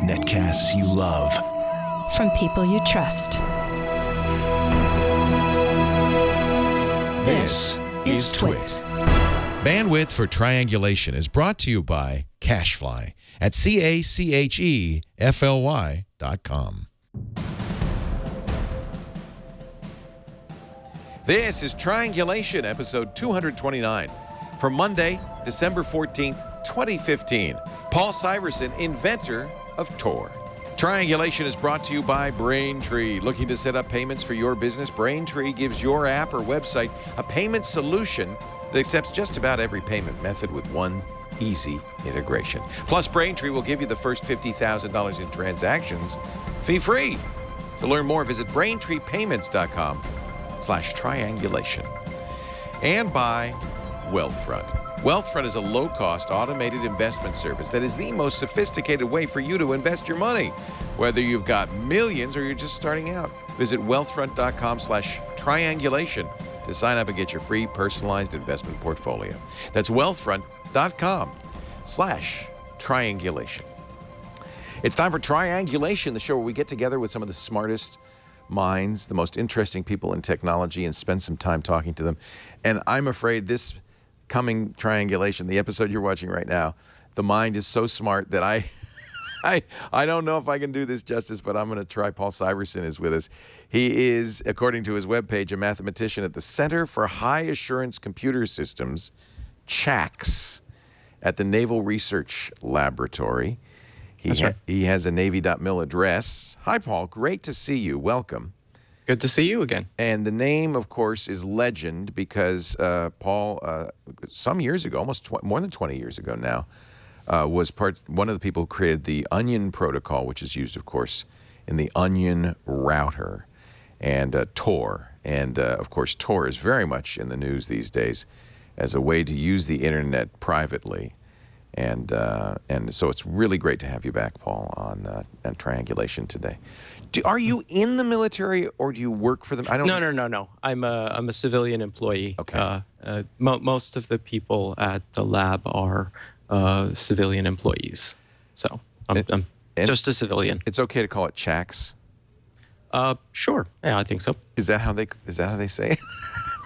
Netcasts you love. From people you trust. This is Twit. Bandwidth for Triangulation is brought to you by Cashfly at CACHEFLY.com. This is Triangulation, episode 229, for Monday, December 14th, 2015. Paul Syverson, inventor of Tor. Triangulation is brought to you by Braintree. Looking to set up payments for your business? Braintree gives your app or website a payment solution that accepts just about every payment method with one easy integration. Plus, Braintree will give you the first $50,000 in transactions fee-free. To learn more, visit BraintreePayments.com/triangulation. And by Wealthfront. Wealthfront is a low-cost automated investment service that is the most sophisticated way for you to invest your money. Whether you've got millions or you're just starting out, visit wealthfront.com/triangulation to sign up and get your free personalized investment portfolio. That's wealthfront.com/triangulation. It's time for Triangulation, the show where we get together with some of the smartest minds, the most interesting people in technology, and spend some time talking to them. And I'm afraid this coming Triangulation, the episode you're watching right now, the mind is so smart that I don't know if I can do this justice, but I'm going to try. Paul Syverson is with us. He is, according to his webpage, a mathematician at the Center for High Assurance Computer Systems, CHACS, at the Naval Research Laboratory. He has a Navy.mil address. Hi, Paul. Great to see you. Welcome. Good to see you again. And the name, of course, is legend because Paul, some years ago, more than 20 years ago now, was one of the people who created the Onion protocol, which is used, of course, in the Onion router, and Tor. And, of course, Tor is very much in the news these days as a way to use the Internet privately. And so it's really great to have you back, Paul, on Triangulation today. Are you in the military or do you work for them? I don't. No. I'm a civilian employee. Okay. Most of the people at the lab are civilian employees. So I'm just a civilian. It's okay to call it CHACS? Sure. Yeah, I think so. Is that how they say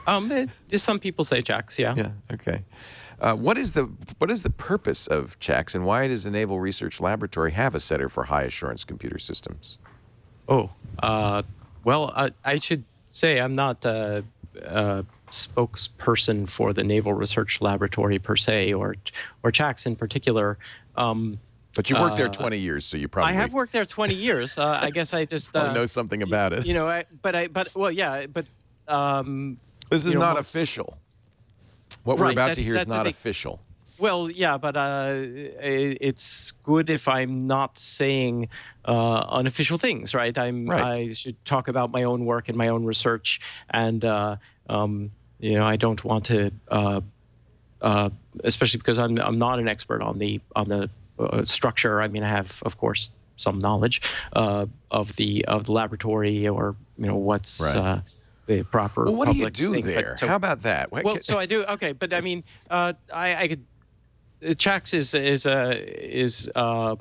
it? Some people say CHACS. Yeah. Yeah. Okay. What is the purpose of CHACS, and why does the Naval Research Laboratory have a Center for High Assurance Computer Systems? Oh, well, I should say I'm not a spokesperson for the Naval Research Laboratory per se, or CHACS in particular. But you've worked there 20 years, so you probably... I have worked there 20 years. I guess I just... know something about it. This is not official. What we're about to hear is not official. Well, yeah, but it's good if I'm not saying unofficial things, right? I should talk about my own work and my own research, and I don't want to, especially because I'm not an expert on the structure. I mean, I have, of course, some knowledge of the laboratory, or what's. Right. The proper. Well, what do you do there? How about that? So I do. Okay, but I mean, I could. CHACS is a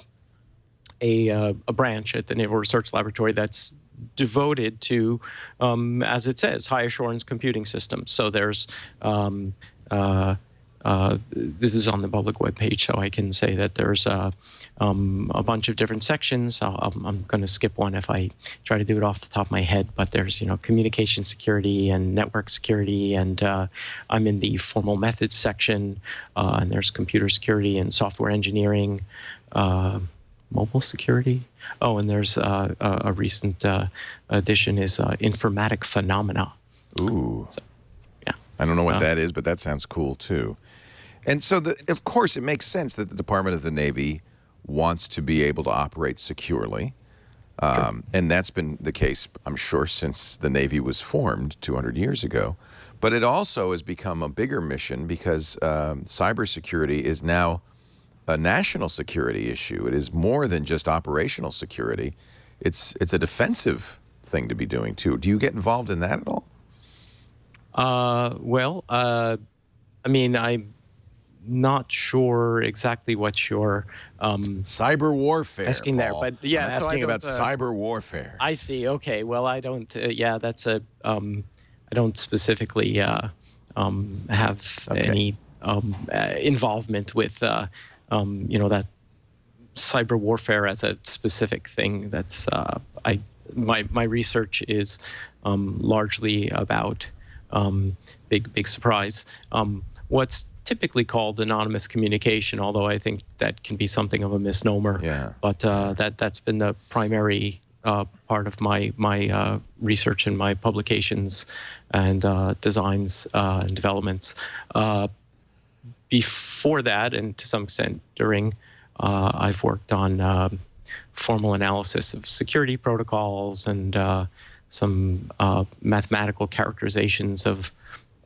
branch at the Naval Research Laboratory that's devoted to, as it says, high assurance computing systems. So there's. This is on the public webpage, so I can say that there's a bunch of different sections. I'm going to skip one if I try to do it off the top of my head, but there's communication security and network security, and I'm in the formal methods section, and there's computer security and software engineering, mobile security. Oh, and there's a recent addition is informatic phenomena. Ooh. So, yeah. I don't know what that is, but that sounds cool too. And so, of course, it makes sense that the Department of the Navy wants to be able to operate securely. Sure. And that's been the case, I'm sure, since the Navy was formed 200 years ago. But it also has become a bigger mission because cybersecurity is now a national security issue. It is more than just operational security. It's a defensive thing to be doing, too. Do you get involved in that at all? I mean, not sure exactly what you're cyber warfare asking there, but yeah, I'm asking so about cyber warfare. I see. Okay, well, I don't. Yeah, that's a. I don't specifically have any involvement with that cyber warfare as a specific thing. That's my research is largely about big surprise. What's typically called anonymous communication, although I think that can be something of a misnomer. Yeah. But that's been the primary part of my research and my publications and designs and developments. Before that, and to some extent during, I've worked on formal analysis of security protocols and some mathematical characterizations of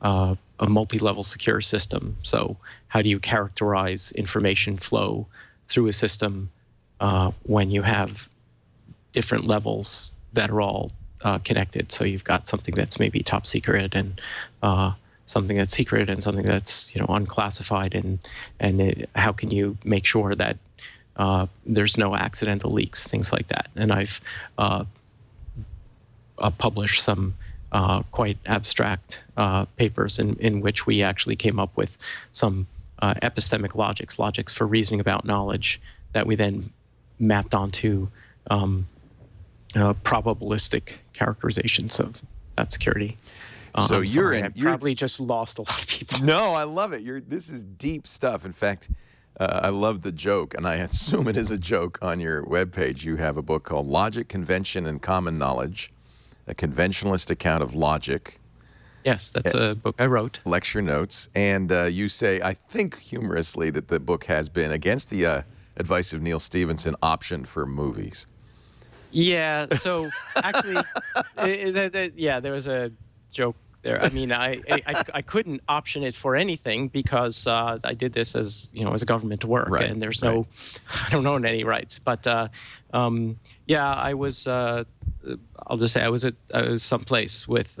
a multi-level secure system. So how do you characterize information flow through a system when you have different levels that are all connected? So you've got something that's maybe top secret and something that's secret and something that's unclassified, and how can you make sure that there's no accidental leaks, things like that. And I've published some quite abstract papers in which we actually came up with some epistemic logics for reasoning about knowledge that we then mapped onto probabilistic characterizations of that security. So I probably just lost a lot of people. No, I love it. This is deep stuff. In fact, I love the joke, and I assume it is a joke. On your webpage, you have a book called Logic, Convention, and Common Knowledge, a conventionalist account of logic. Yes, that's a book I wrote. Lecture notes. And you say, I think humorously, that the book has been, against the advice of Neal Stephenson, optioned for movies. Yeah, so actually, there was a joke there. I mean, I couldn't option it for anything because I did this as a government work, right, and there's no, I don't own any rights. But yeah, I was. I'll just say I was someplace with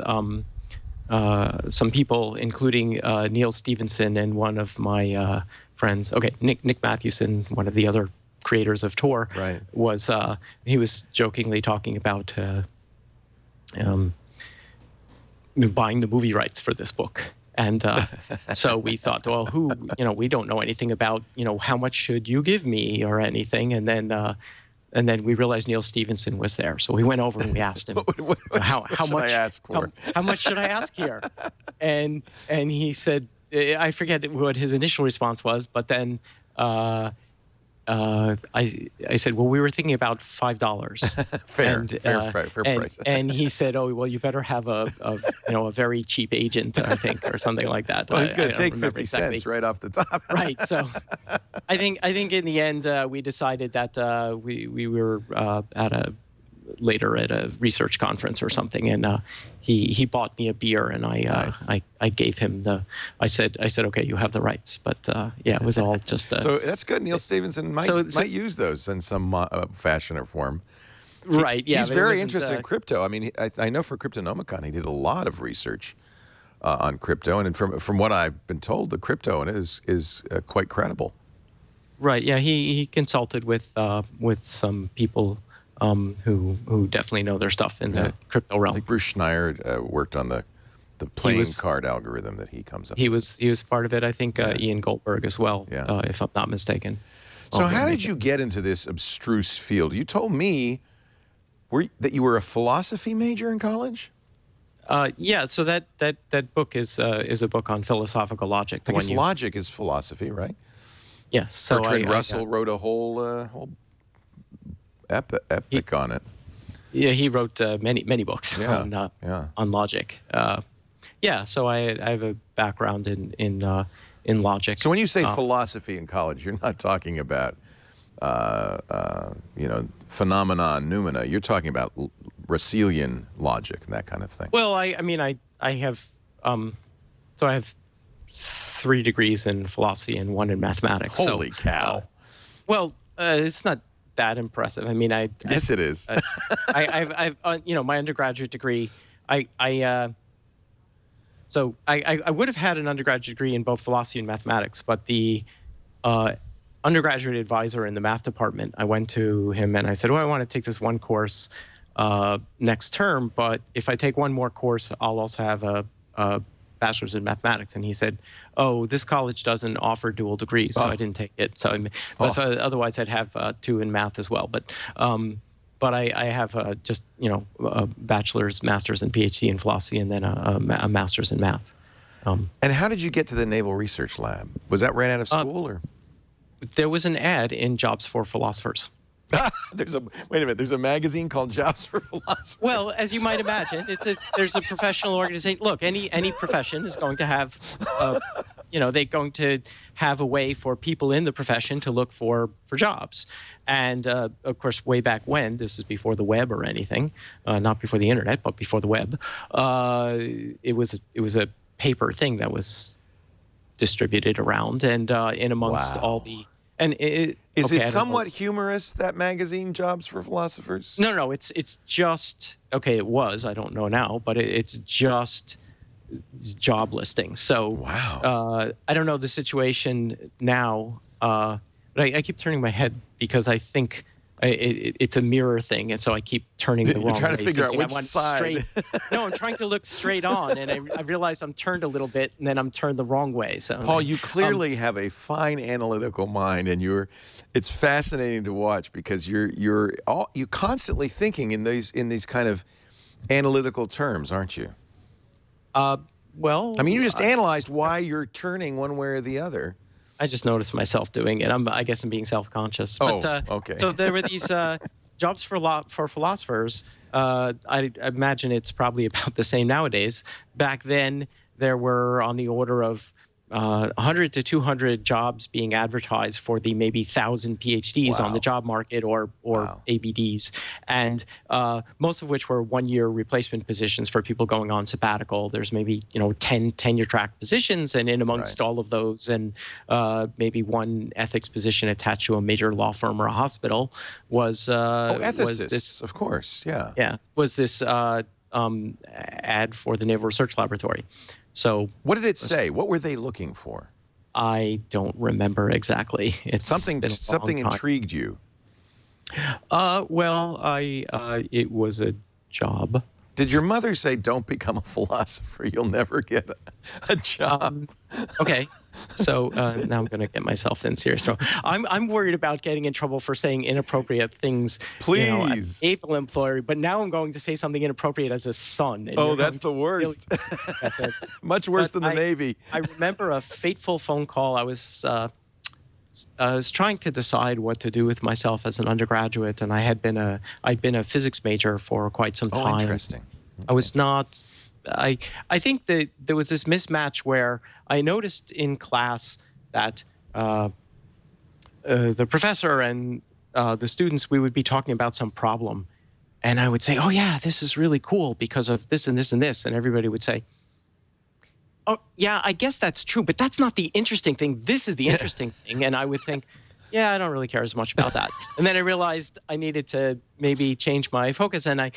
some people, including Neal Stephenson and one of my friends. Okay, Nick Mathewson, one of the other creators of Tor, right, was he was jokingly talking about buying the movie rights for this book. And so we thought, well, we don't know anything about, how much should you give me or anything. And then we realized Neal Stephenson was there. So we went over and we asked him, how much I ask for? How much should I ask here? And he said, I forget what his initial response was, but then I said, well, we were thinking about $5. fair price. And he said, oh, well, you better have a very cheap agent, I think, or something like that. Well, he's going to take 50 cents right off the top. Right. So I think in the end we decided that we were later at a research conference or something, and he bought me a beer, and I gave him I said, okay, you have the rights. But yeah, it was all just so that's good. Neal Stephenson might use those in some fashion or form. Right. Yeah. He's very interested in crypto. I mean, I know for Cryptonomicon he did a lot of research on crypto, and from what I've been told, the crypto in it is quite credible. Right. Yeah. He consulted with some people who definitely know their stuff in the crypto realm. I think Bruce Schneier worked on the playing card algorithm that he comes up with. He was part of it. I think Ian Goldberg as well, if I'm not mistaken. So how did you get into this abstruse field? You told me that you were a philosophy major in college? Yeah, so that book is a book on philosophical logic. I guess logic is philosophy, right? Yes. So Bertrand Russell wrote a whole epic on it. Yeah, he wrote many books on logic. Yeah, so I have a background in logic. So when you say philosophy in college, you're not talking about phenomena, noumena. You're talking about Russellian logic and that kind of thing. Well, I have 3 degrees in philosophy and 1 in mathematics. Holy cow! Well, it's not that impressive. I mean, yes, it is. I've my undergraduate degree. So I would have had an undergraduate degree in both philosophy and mathematics, but the undergraduate advisor in the math department, I went to him and I said, I want to take this one course next term, but if I take one more course, I'll also have a bachelor's in mathematics. And he said, this college doesn't offer dual degrees, so I didn't take it. So otherwise I'd have 2 in math as well. But I have just, a bachelor's, master's, and PhD in philosophy, and then a master's in math. And how did you get to the Naval Research Lab? Was that ran out of school, or? There was an ad in Jobs for Philosophers. Wait a minute. There's a magazine called Jobs for Philosophers. Well, as you might imagine, there's a professional organization. Look, any profession is going to have, they're going to have a way for people in the profession to look for jobs. And of course, way back when, this is before the web or anything, not before the internet, but before the web, it was a paper thing that was distributed around, and in amongst all the. And is it somewhat humorous, that magazine, Jobs for Philosophers? No, it's just, it was, I don't know now, but it's just job listings. So I don't know the situation now, but I keep turning my head because I think it's a mirror thing, and so I keep turning the wrong way. You're trying to figure out which side. No, I'm trying to look straight on, and I realize I'm turned a little bit, and then I'm turned the wrong way. So, Paul, you clearly have a fine analytical mind, and it's fascinating to watch because you're constantly thinking in these kind of analytical terms, aren't you? Well, I mean, you just analyzed why you're turning one way or the other. I just noticed myself doing it. I guess I'm being self-conscious. But, okay. So there were these jobs for philosophers. I imagine it's probably about the same nowadays. Back then, there were on the order of 100 to 200 jobs being advertised for the maybe 1,000 PhDs on the job market or ABDs, and most of which were one-year replacement positions for people going on sabbatical. There's maybe 10 tenure-track positions, and in amongst all of those, and maybe one ethics position attached to a major law firm or a hospital was ethicists, was this, of course, was this ad for the Naval Research Laboratory. So what did it say? What were they looking for? I don't remember exactly. It's something intrigued you. Well, it was a job. Did your mother say, "Don't become a philosopher; you'll never get a job"? Okay, so now I'm going to get myself in serious trouble. I'm worried about getting in trouble for saying inappropriate things. Please, as a naval employer, but now I'm going to say something inappropriate as a son. And that's the worst. Really, much worse than the Navy. I remember a fateful phone call. I was trying to decide what to do with myself as an undergraduate, and I'd been a physics major for quite some time. Oh, interesting. Okay. I was not. I think that there was this mismatch where I noticed in class that the professor and the students, we would be talking about some problem, and I would say, "Oh yeah, this is really cool because of this and this and this," and everybody would say, "Oh yeah, I guess that's true, but that's not the interesting thing. This is the interesting thing." And I would think, "Yeah, I don't really care as much about that." And then I realized I needed to maybe change my focus, and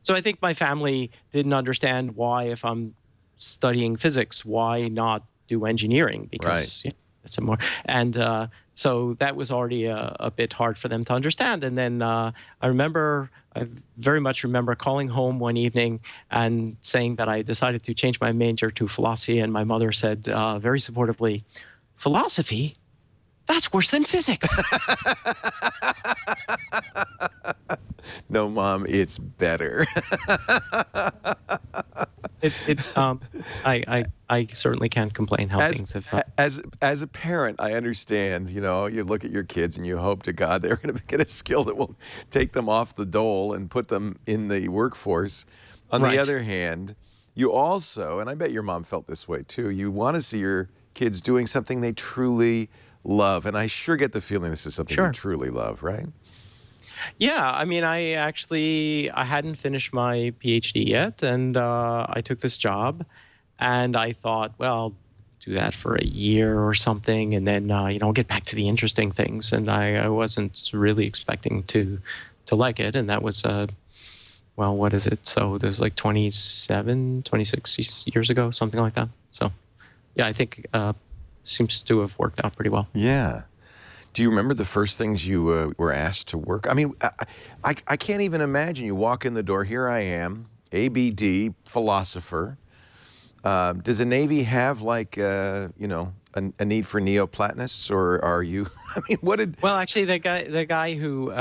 so I think my family didn't understand why, if I'm studying physics, why not do engineering? Because it's more. And so that was already a bit hard for them to understand. And then I very much remember calling home one evening and saying that I decided to change my major to philosophy. And my mother said very supportively, "Philosophy? That's worse than physics." No, Mom, it's better. I certainly can't complain how things have. As a parent, I understand. You look at your kids and you hope to God they're going to get a skill that will take them off the dole and put them in the workforce. On the other hand, you also, and I bet your mom felt this way too, you want to see your kids doing something they truly love. And I sure get the feeling this is something you truly love, right? Yeah, I mean, I hadn't finished my PhD yet, and I took this job, and I thought, well, I'll do that for a year or something, and then I'll get back to the interesting things. And I wasn't really expecting to like it, and that was well, what is it? So there's like 26 years ago, something like that. So, yeah, I think seems to have worked out pretty well. Yeah. Do you remember the first things you were asked to work? I mean, I can't even imagine. You walk in the door, here I am, ABD, philosopher. Does the Navy have like, a need for Neoplatonists, or are you, I mean, what did... Well, actually, the guy who,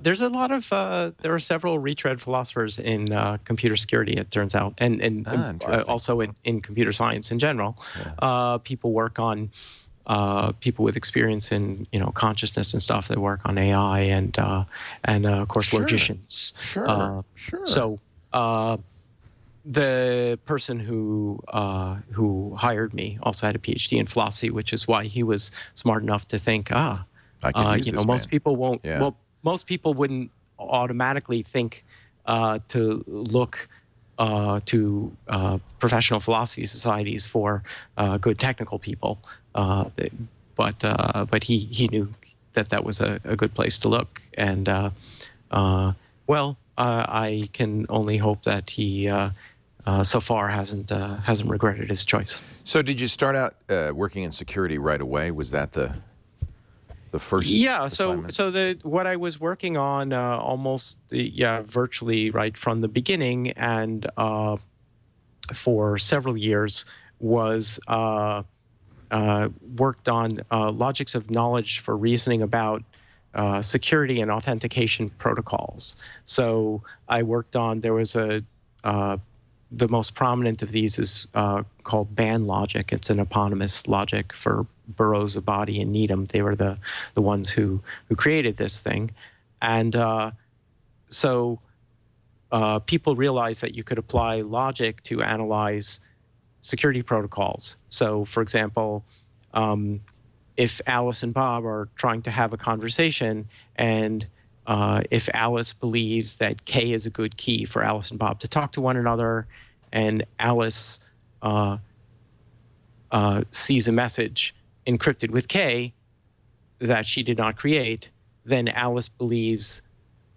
there's a lot of, there are several retread philosophers in computer security, it turns out, and also in computer science in general. Yeah. People work on, people with experience in, consciousness and stuff that work on AI and of course, logicians. Sure. So, the person who hired me also had a PhD in philosophy, which is why he was smart enough to think, I could use this most man. people won't. Yeah. Well, most people wouldn't automatically think to look to professional philosophy societies for good technical people, but he knew that was a good place to look, and I can only hope that he. So far hasn't regretted his choice. So did you start out working in security right away? Was that the first? Yeah. assignment? So what I was working on virtually right from the beginning, and for several years was worked on logics of knowledge for reasoning about security and authentication protocols. So I worked on, there was the most prominent of these is called band logic. It's an eponymous logic for Burroughs, Abadi, and Needham. They were the ones who created this thing. And so people realized that you could apply logic to analyze security protocols. So, for example, if Alice and Bob are trying to have a conversation, and if Alice believes that K is a good key for Alice and Bob to talk to one another, and Alice sees a message encrypted with K that she did not create, then Alice believes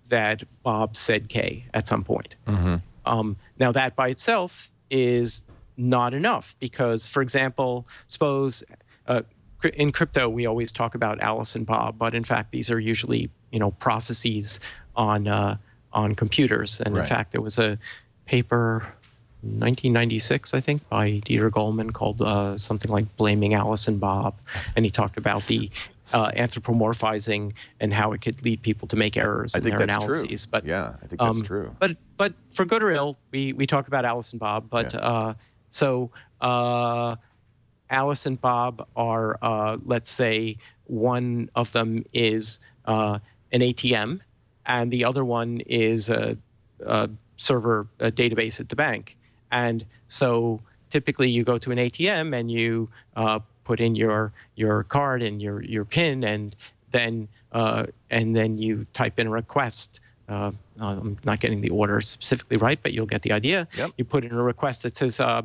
that Bob said K at some point. Mm-hmm. Now, that by itself is not enough because, for example, suppose in crypto we always talk about Alice and Bob, but in fact these are usually processes on computers. And right. In fact, there was a paper, 1996, I think, by Dieter Goldman called something like "Blaming Alice and Bob," and he talked about the anthropomorphizing and how it could lead people to make errors in their analyses. True. But yeah, I think that's true. But for good or ill, we talk about Alice and Bob. But Alice and Bob are, let's say, one of them is an ATM, and the other one is a server, a database at the bank. And so typically you go to an ATM and you put in your card and your PIN, and then you type in a request. I'm not getting the order specifically right, but you'll get the idea. Yep. You put in a request that says, I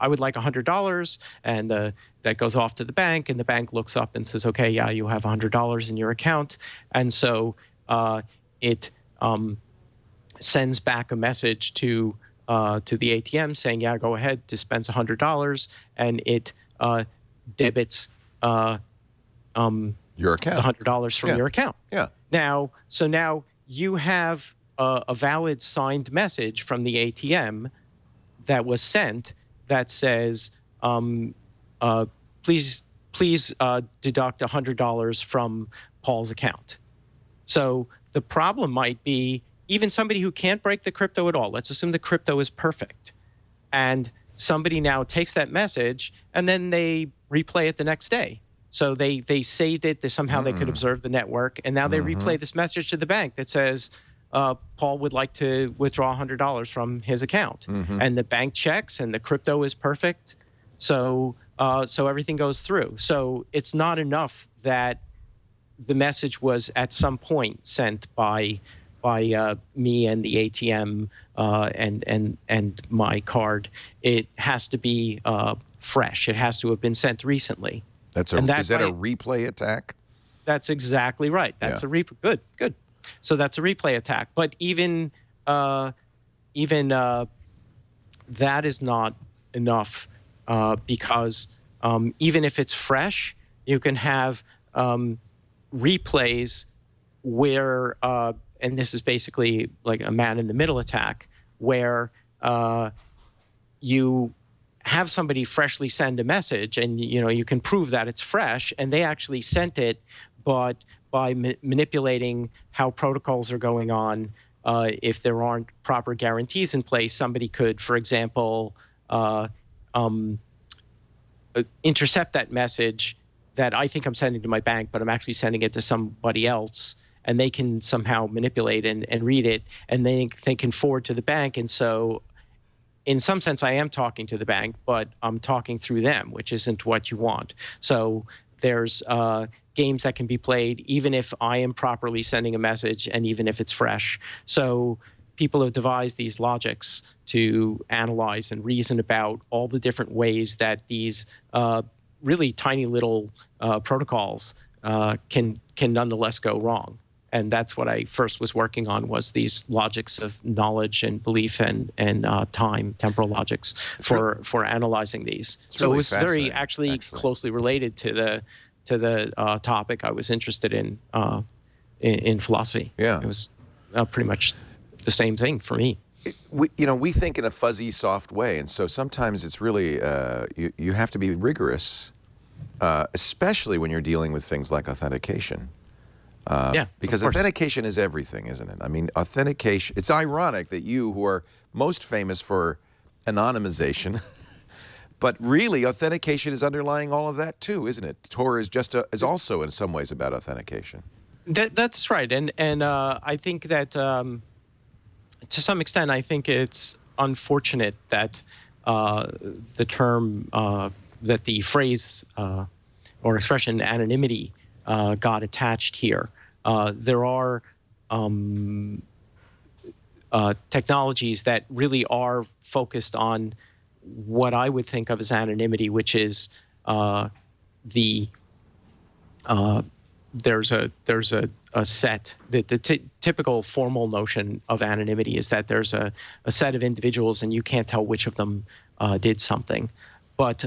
would like $100, and that goes off to the bank, and the bank looks up and says, okay, yeah, you have $100 in your account. And so it sends back a message to the ATM saying, yeah, go ahead, dispense $100, and it debits your account, $100 from your account. Yeah. Now you have a valid signed message from the ATM that was sent that says, please deduct $100 from Paul's account. So the problem might be even somebody who can't break the crypto at all. Let's assume the crypto is perfect. And somebody now takes that message and then they replay it the next day. So they saved it, somehow they could observe the network, and now they replay this message to the bank that says, Paul would like to withdraw $100 from his account. And the bank checks and the crypto is perfect. So everything goes through. So it's not enough that the message was at some point sent by me and the ATM and my card. It has to be fresh. It has to have been sent recently. Is that a replay attack? That's exactly right. That's a replay. Good. So that's a replay attack. But even even that is not enough, because even if it's fresh, you can have replays where, and this is basically like a man-in-the-middle attack, where you have somebody freshly send a message, and you can prove that it's fresh, and they actually sent it, but by manipulating how protocols are going on, if there aren't proper guarantees in place, somebody could, for example, intercept that message that I think I'm sending to my bank, but I'm actually sending it to somebody else, and they can somehow manipulate and read it, and they can forward to the bank. And so in some sense, I am talking to the bank, but I'm talking through them, which isn't what you want. So there's games that can be played even if I am properly sending a message and even if it's fresh. So people have devised these logics to analyze and reason about all the different ways that these really tiny little protocols can nonetheless go wrong. And that's what I first was working on, was these logics of knowledge and belief and time, temporal logics for analyzing these. So really it was very actually closely related to the topic I was interested in philosophy. Yeah, it was pretty much the same thing for me. We think in a fuzzy, soft way, and so sometimes it's really you have to be rigorous, especially when you're dealing with things like authentication. Because authentication is everything, isn't it? I mean, authentication, it's ironic that you, who are most famous for anonymization, but really authentication is underlying all of that too, isn't it? Tor is is also in some ways about authentication. That's right. And I think that to some extent, I think it's unfortunate that the term, that the phrase or expression anonymity got attached here. There are technologies that really are focused on what I would think of as anonymity, which is there's a set. The typical formal notion of anonymity is that there's a set of individuals and you can't tell which of them did something. But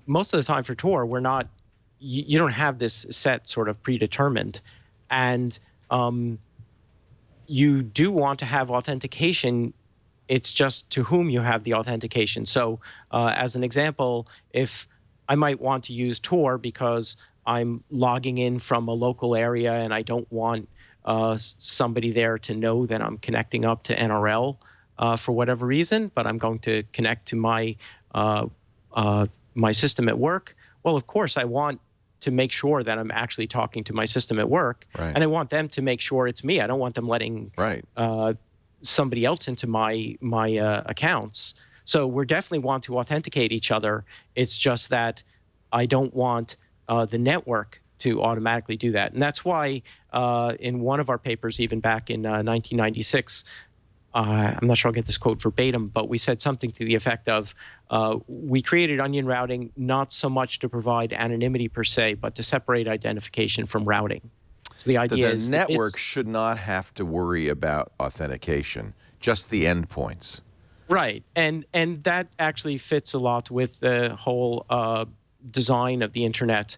most of the time for Tor, we're not. You don't have this set sort of predetermined, and you do want to have authentication. It's just to whom you have the authentication. So as an example, if I might want to use Tor because I'm logging in from a local area and I don't want somebody there to know that I'm connecting up to NRL for whatever reason, but I'm going to connect to my system at work. Well, of course, I want to make sure that I'm actually talking to my system at work, right. And I want them to make sure it's me. I don't want them letting somebody else into my accounts. So we definitely want to authenticate each other. It's just that I don't want the network to automatically do that. And that's why in one of our papers, even back in 1996, I'm not sure I'll get this quote verbatim, but we said something to the effect of, we created onion routing not so much to provide anonymity per se, but to separate identification from routing. So the idea is the network should not have to worry about authentication, just the endpoints. Right, and that actually fits a lot with the whole design of the internet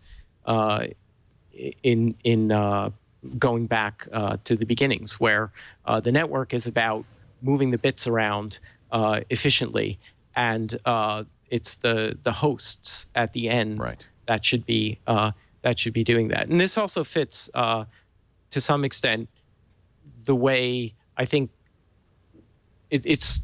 in going back to the beginnings, where the network is about moving the bits around efficiently, and it's the hosts at the end that should be doing that. And this also fits to some extent the way I think this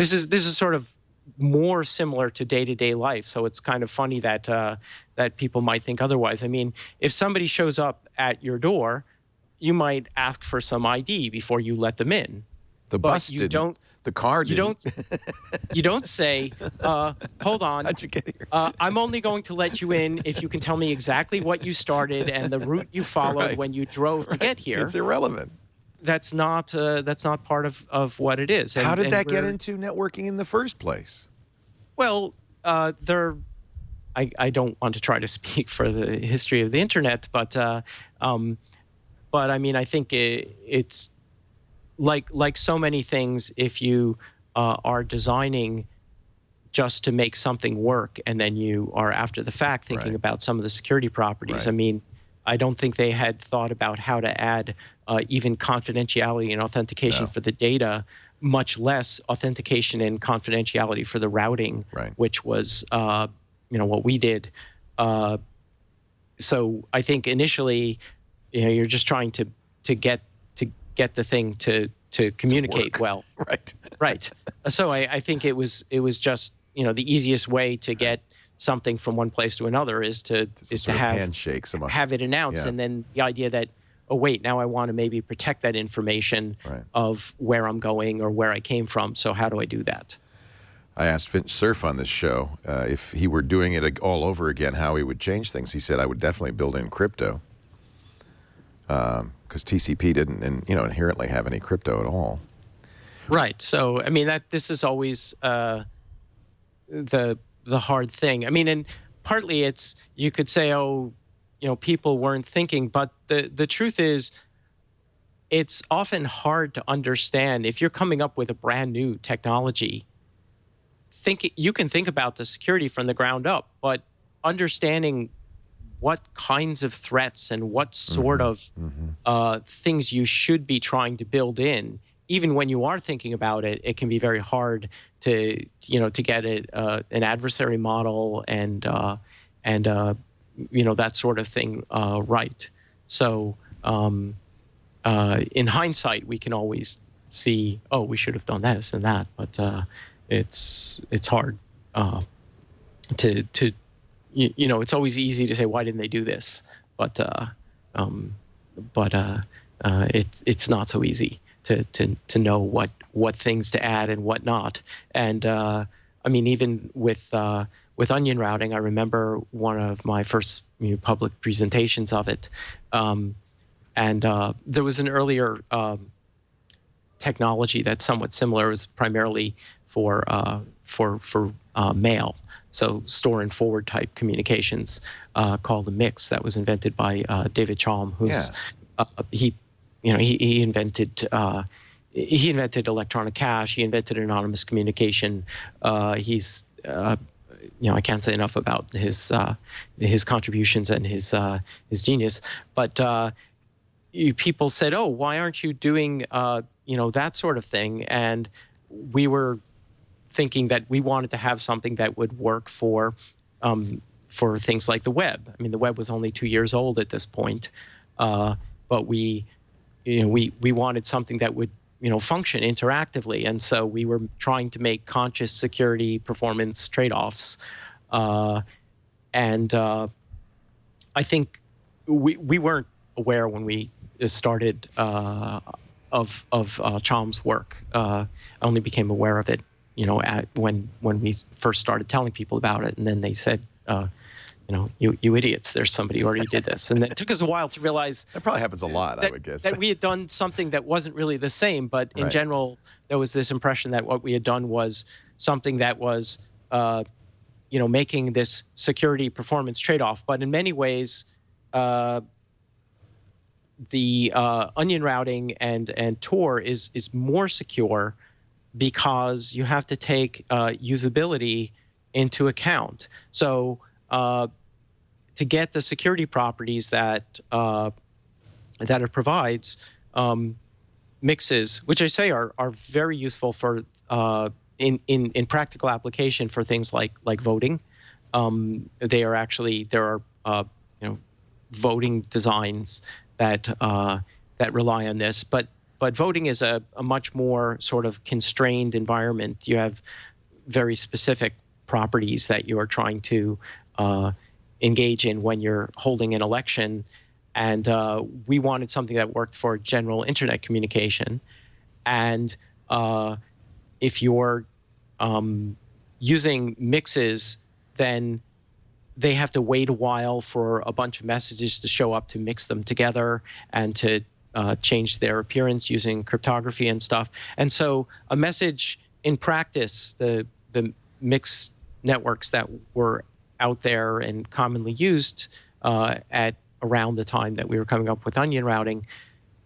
is sort of more similar to day-to-day life. So it's kind of funny that that people might think otherwise. I mean, if somebody shows up at your door, you might ask for some ID before you let them in. The bus didn't. The car didn't. You don't say, hold on. How'd you get here? I'm only going to let you in if you can tell me exactly what you started and the route you followed when you drove to get here. It's irrelevant. That's not part of what it is. How did that get into networking in the first place? Well, I don't want to try to speak for the history of the internet, but I mean, I think it's like so many things, if you are designing just to make something work, and then you are after the fact thinking about some of the security properties. I mean, I don't think they had thought about how to add even confidentiality and authentication for the data, much less authentication and confidentiality for the routing, which was what we did. So I think initially, you're just trying to get the thing to communicate well. Right. So I think it was just the easiest way to get something from one place to another is to have handshake, have it announced, and then the idea that, oh wait, now I want to maybe protect that information of where I'm going or where I came from. So how do I do that? I asked Finch Cerf on this show if he were doing it all over again, how he would change things. He said, I would definitely build in crypto, because TCP didn't inherently have any crypto at all. Right. So I mean, this is always the hard thing. I mean, and partly it's, you could say, oh, people weren't thinking, but the truth is, it's often hard to understand if you're coming up with a brand new technology. You can think about the security from the ground up, but understanding what kinds of threats and what sort of things you should be trying to build in, even when you are thinking about it, it can be very hard to get an adversary model and that sort of thing right. So in hindsight, we can always see, oh, we should have done this and that, but it's hard to it's always easy to say, why didn't they do this? But it's not so easy to know what things to add and what not. And I mean, even with onion routing, I remember one of my first public presentations of it, and there was an earlier technology that's somewhat similar. It was primarily for mail, so store and forward type communications, called the mix, that was invented by David Chaum, who's he invented electronic cache. He invented anonymous communication. He's I can't say enough about his contributions and his genius. But people said, "Oh, why aren't you doing that sort of thing?" And we were thinking that we wanted to have something that would work for things like the web. I mean, the web was only 2 years old at this point, but we wanted something that would function interactively, and so we were trying to make conscious security performance trade-offs, and I think we weren't aware when we started of Chaum's work. I only became aware of it when we first started telling people about it, and then they said, you idiots, there's somebody who already did this. And it took us a while to realize that probably happens a lot, I would guess, that we had done something that wasn't really the same, but in general there was this impression that what we had done was something that was making this security performance trade-off. But in many ways, the onion routing and Tor is more secure, because you have to take usability into account. So to get the security properties that it provides, mixes, which I say are very useful for in practical application for things like voting. There are voting designs that rely on this, but voting is a much more sort of constrained environment. You have very specific properties that you are trying to engage in when you're holding an election. And we wanted something that worked for general internet communication. And if you're using mixes, then they have to wait a while for a bunch of messages to show up to mix them together and to change their appearance using cryptography and stuff. And so a message in practice, the mixed networks that were out there and commonly used at around the time that we were coming up with onion routing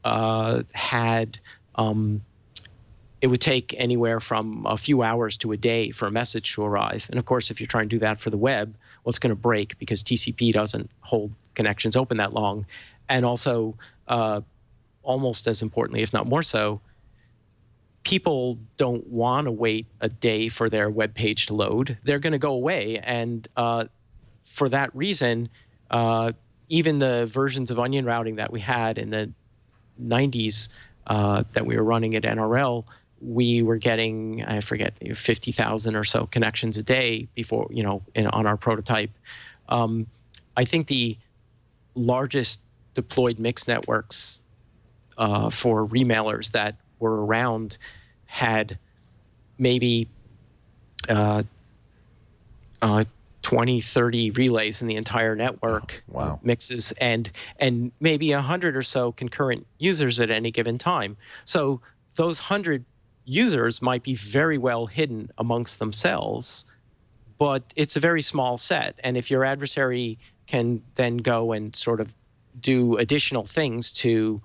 had it would take anywhere from a few hours to a day for a message to arrive. And of course, if you're trying to do that for the web, well, it's going to break because TCP doesn't hold connections open that long. And also, almost as importantly, if not more so, people don't want to wait a day for their web page to load. They're going to go away. And for that reason, even the versions of onion routing that we had in the 90s that we were running at NRL, we were getting, I forget, 50,000 or so connections a day before, on our prototype. I think the largest deployed mixed networks for remailers that were around had maybe 20, 30 relays in the entire network. Oh, wow. Mixes and maybe 100 or so concurrent users at any given time. So those 100 users might be very well hidden amongst themselves, but it's a very small set. And if your adversary can then go and sort of do additional things to,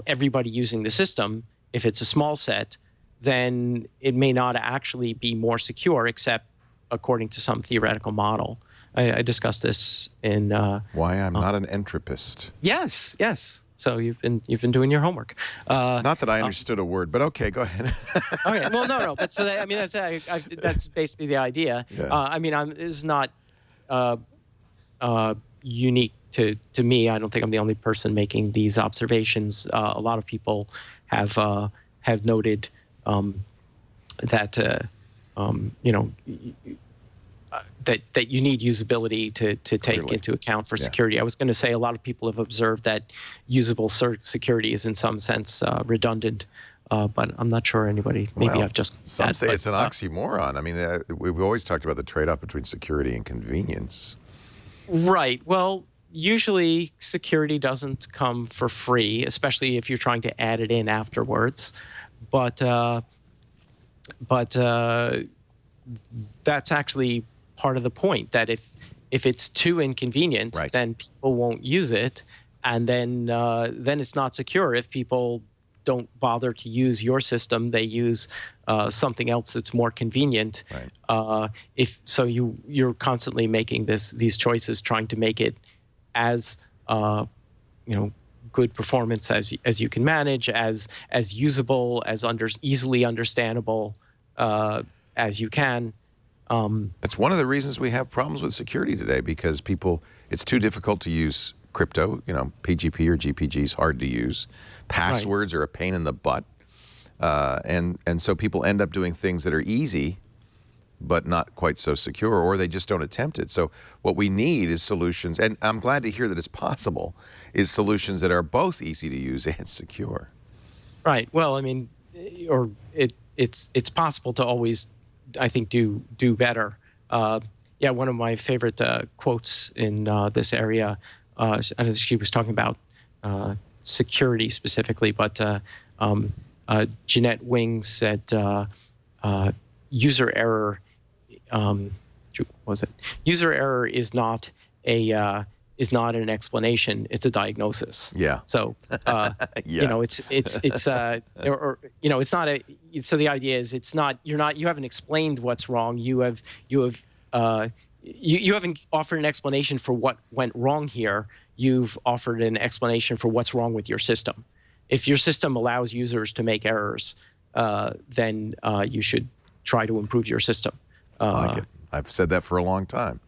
everybody using the system, if it's a small set, then it may not actually be more secure, except according to some theoretical model. I discussed this in Why I'm Not an Entropist. Yes. So you've been doing your homework. Not that I understood a word, but okay, go ahead. Okay, well, no, but so that's basically the idea. Yeah. It's not unique to me. I don't think I'm the only person making these observations. A lot of people have noted that that you need usability to take Clearly. into account for Yeah. security. I was going to say a lot of people have observed that usable security is in some sense redundant, but I'm not sure anybody. Maybe Well, I've just some say it's an oxymoron. We've always talked about the trade-off between security and convenience. Right. Well, usually security doesn't come for free, especially if you're trying to add it in afterwards. But that's actually part of the point, that if it's too inconvenient, Right. then people won't use it, and then it's not secure. If people don't bother to use your system, they use something else that's more convenient. Right. You're constantly making these choices, trying to make it as good performance as you can manage, as usable, as easily understandable as you can. It's one of the reasons we have problems with security today, because it's too difficult to use crypto. PGP or GPG is hard to use. Passwords are a pain in the butt. And so people end up doing things that are easy, but not quite so secure, or they just don't attempt it. So what we need is solutions, and I'm glad to hear that it's possible, is solutions that are both easy to use and secure. Right. Well, it's possible to always, I think, do better. One of my favorite quotes in this area, she was talking about security specifically, but Jeanette Wing said user error. User error is not an explanation; it's a diagnosis. Yeah. So, Yeah. it's not a. So the idea is you haven't explained what's wrong. You haven't offered an explanation for what went wrong here. You've offered an explanation for what's wrong with your system. If your system allows users to make errors, then you should try to improve your system. I like it. I've said that for a long time.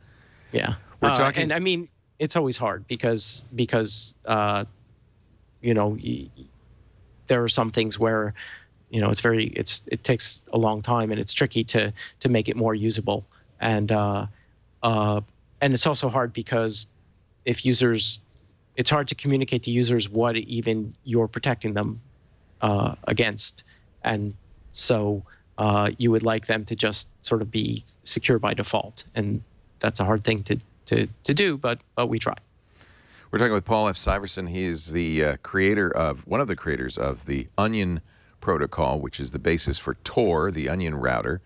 Yeah. We're talking. And it's always hard because there are some things where it takes a long time, and it's tricky to make it more usable, and it's also hard because it's hard to communicate to users what even you're protecting them against, and so you would like them to just sort of be secure by default, and that's a hard thing to do, but we try. We're talking with Paul F. Syverson. He is one of the creators of the Onion protocol, which is the basis for Tor, the Onion router,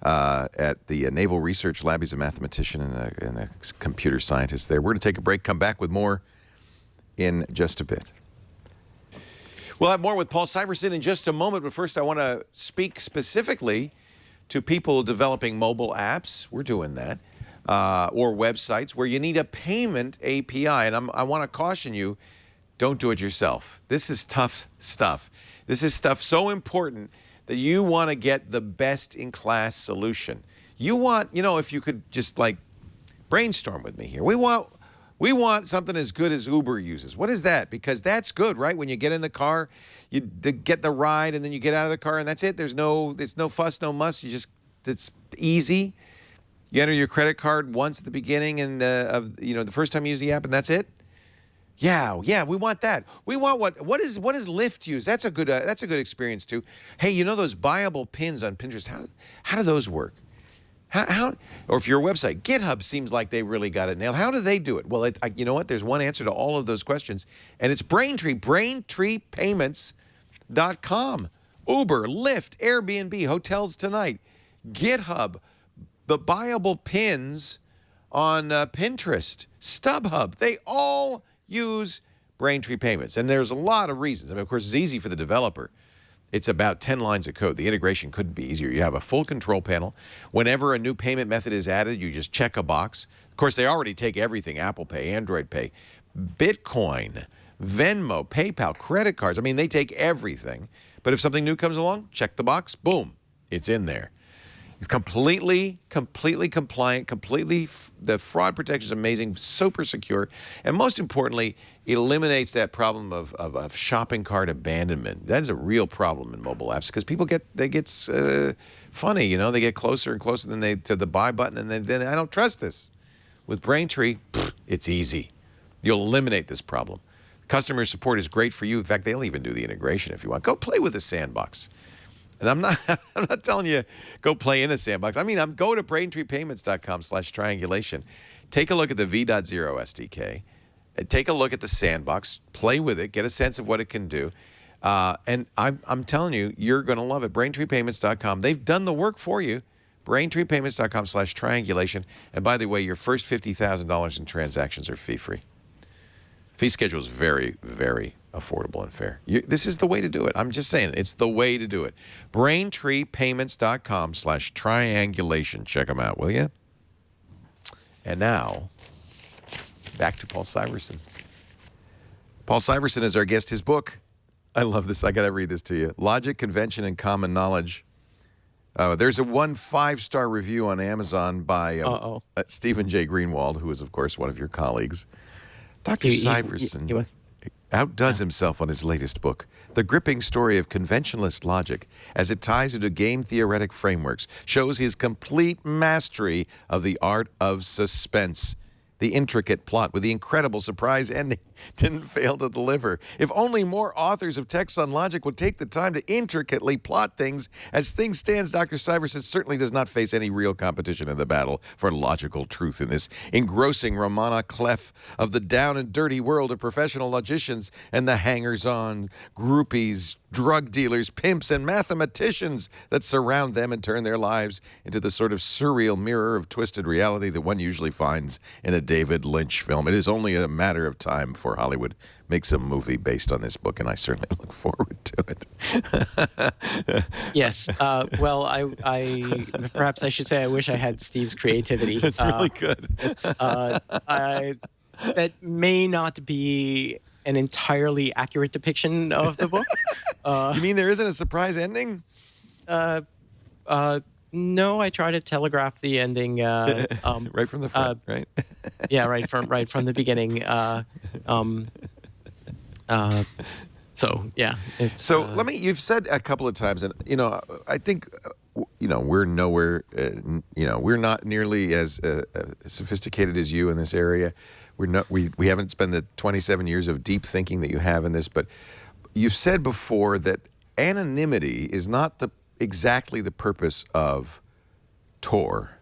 at the Naval Research Lab. He's a mathematician and a computer scientist there. We're going to take a break, come back with more in just a bit. We'll have more with Paul Syverson in just a moment, but first I want to speak specifically to people developing mobile apps. We're doing that. Or websites where you need a payment API. And I want to caution you, don't do it yourself. This is tough stuff. This is stuff so important that you want to get the best-in-class solution. You want, if you could just like brainstorm with me here. We want something as good as Uber uses. What is that? Because that's good, right? When you get in the car, you get the ride, and then you get out of the car, and that's it. There's no fuss, no muss. It's easy. You enter your credit card once at the beginning and the first time you use the app, and that's it. Yeah, we want that. We want what does Lyft use? That's a good experience too. Hey, those buyable pins on Pinterest? How do those work? How or if your website, GitHub seems like they really got it nailed. How do they do it? Well, you know what? There's one answer to all of those questions, and it's Braintree. BraintreePayments.com. Uber, Lyft, Airbnb, Hotels Tonight, GitHub, the buyable pins on Pinterest, StubHub. They all use Braintree Payments, and there's a lot of reasons. I mean, of course, it's easy for the developer. It's about 10 lines of code. The integration couldn't be easier. You have a full control panel. Whenever a new payment method is added, you just check a box. Of course, they already take everything: Apple Pay, Android Pay, Bitcoin, Venmo, PayPal, credit cards. I mean, they take everything. But if something new comes along, check the box, boom, it's in there. It's completely compliant, the fraud protection is amazing, super secure, and most importantly, it eliminates that problem of shopping cart abandonment. That is a real problem in mobile apps because people get funny, they get closer and closer to the buy button, and then I don't trust this. With Braintree, it's easy. You'll eliminate this problem. Customer support is great for you. In fact, they'll even do the integration if you want. Go play with the sandbox. And I'm not telling you go play in a sandbox. I mean, go to BraintreePayments.com/triangulation. Take a look at the V.0 SDK. And take a look at the sandbox. Play with it. Get a sense of what it can do. And I'm telling you, you're going to love it. BraintreePayments.com. They've done the work for you. BraintreePayments.com/triangulation. And by the way, your first $50,000 in transactions are fee-free. Fee schedule is very, very affordable and fair. This is the way to do it. I'm just saying, it's the way to do it. BraintreePayments.com/triangulation. Check them out, will you? And now, back to Paul Syverson. Paul Syverson is our guest. His book, I love this. I got to read this to you. Logic, Convention, and Common Knowledge. There's a 5-star review on Amazon by Stephen J. Greenwald, who is, of course, one of your colleagues. Dr. Syverson outdoes himself on his latest book, The Gripping Story of Conventionalist Logic, as it ties into game theoretic frameworks, shows his complete mastery of the art of suspense. The intricate plot with the incredible surprise ending didn't fail to deliver. If only more authors of texts on logic would take the time to intricately plot things. As things stand, Dr. Syverson certainly does not face any real competition in the battle for logical truth in this engrossing Romana clef of the down and dirty world of professional logicians and the hangers-on, groupies, drug dealers, pimps, and mathematicians that surround them and turn their lives into the sort of surreal mirror of twisted reality that one usually finds in a David Lynch film. It is only a matter of time before Hollywood makes a movie based on this book, and I certainly look forward to it. Yes. Well, I perhaps I should say I wish I had Steve's creativity. It's really good. That may not be an entirely accurate depiction of the book. You mean there isn't a surprise ending? No, I try to telegraph the ending. Right from the front, right? Yeah, right from the beginning. So yeah. So you've said a couple of times, and I think we're nowhere. We're not nearly as sophisticated as you in this area. We haven't spent the 27 years of deep thinking that you have in this, but you've said before that anonymity is not exactly the purpose of Tor.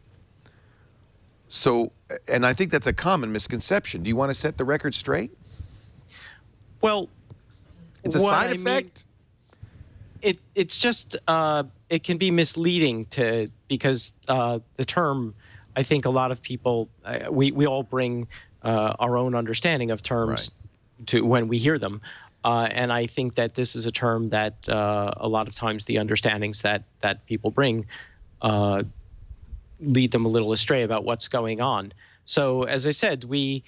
So, and I think that's a common misconception. Do you want to set the record straight? Well, it's a side effect. It's just it can be misleading because the term, I think a lot of people we all bring our own understanding of terms to when we hear them. And I think that this is a term that a lot of times the understandings that people bring lead them a little astray about what's going on. So as I said, we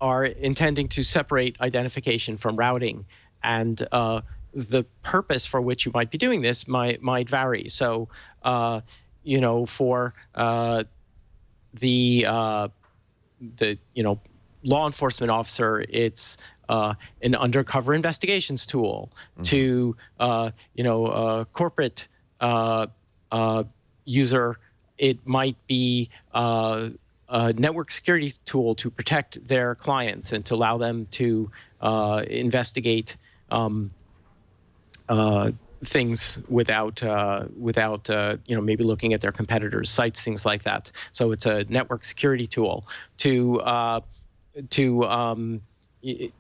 are intending to separate identification from routing, and the purpose for which you might be doing this might vary. So, for the law enforcement officer, it's an undercover investigations tool. To corporate user, it might be a network security tool to protect their clients and to allow them to investigate things without maybe looking at their competitors' sites, things like that. So it's a network security tool. To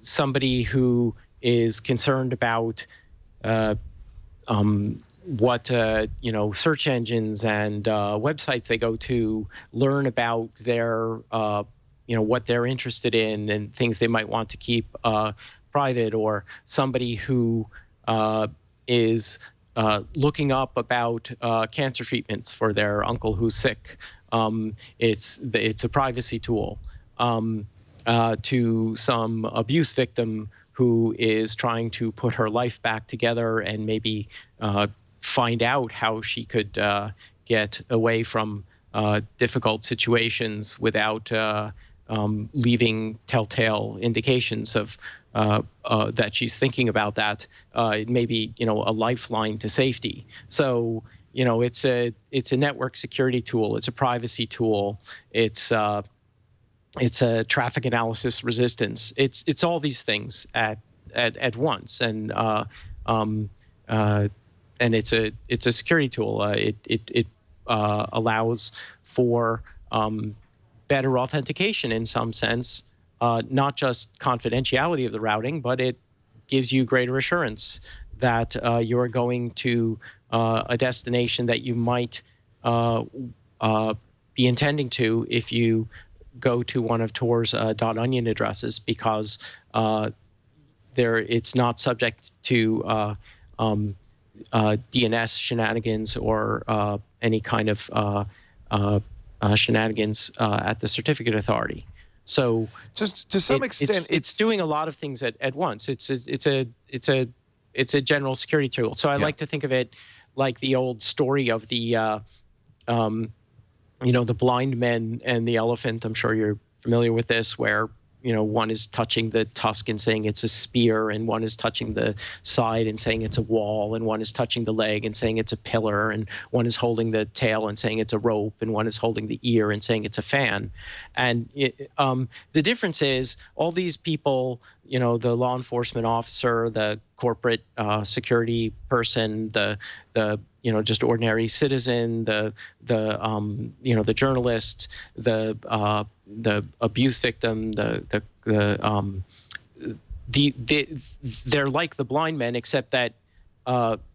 somebody who is concerned about what search engines and websites they go to, learn about their what they're interested in and things they might want to keep private, or somebody who is looking up about cancer treatments for their uncle who's sick. It's a privacy tool. To some abuse victim who is trying to put her life back together and maybe find out how she could get away from difficult situations without leaving telltale indications of that she's thinking about that. It may be a lifeline to safety. So it's a network security tool. It's a privacy tool. It's a traffic analysis resistance. It's all these things at once, and it's a security tool. It allows for better authentication in some sense, not just confidentiality of the routing, but it gives you greater assurance that you're going to a destination that you might be intending to if you go to one of Tor's .onion addresses, because it's not subject to DNS shenanigans or any kind of shenanigans at the certificate authority. So just to some extent, it's doing a lot of things at once. It's a general security tool. So I like to think of it like the old story of the the blind men and the elephant. I'm sure you're familiar with this, where one is touching the tusk and saying it's a spear, and one is touching the side and saying it's a wall, and one is touching the leg and saying it's a pillar, and one is holding the tail and saying it's a rope, and one is holding the ear and saying it's a fan. And the difference is all these people, the law enforcement officer, the corporate security person, the just ordinary citizen, the journalist, the abuse victim, they're like the blind men, except that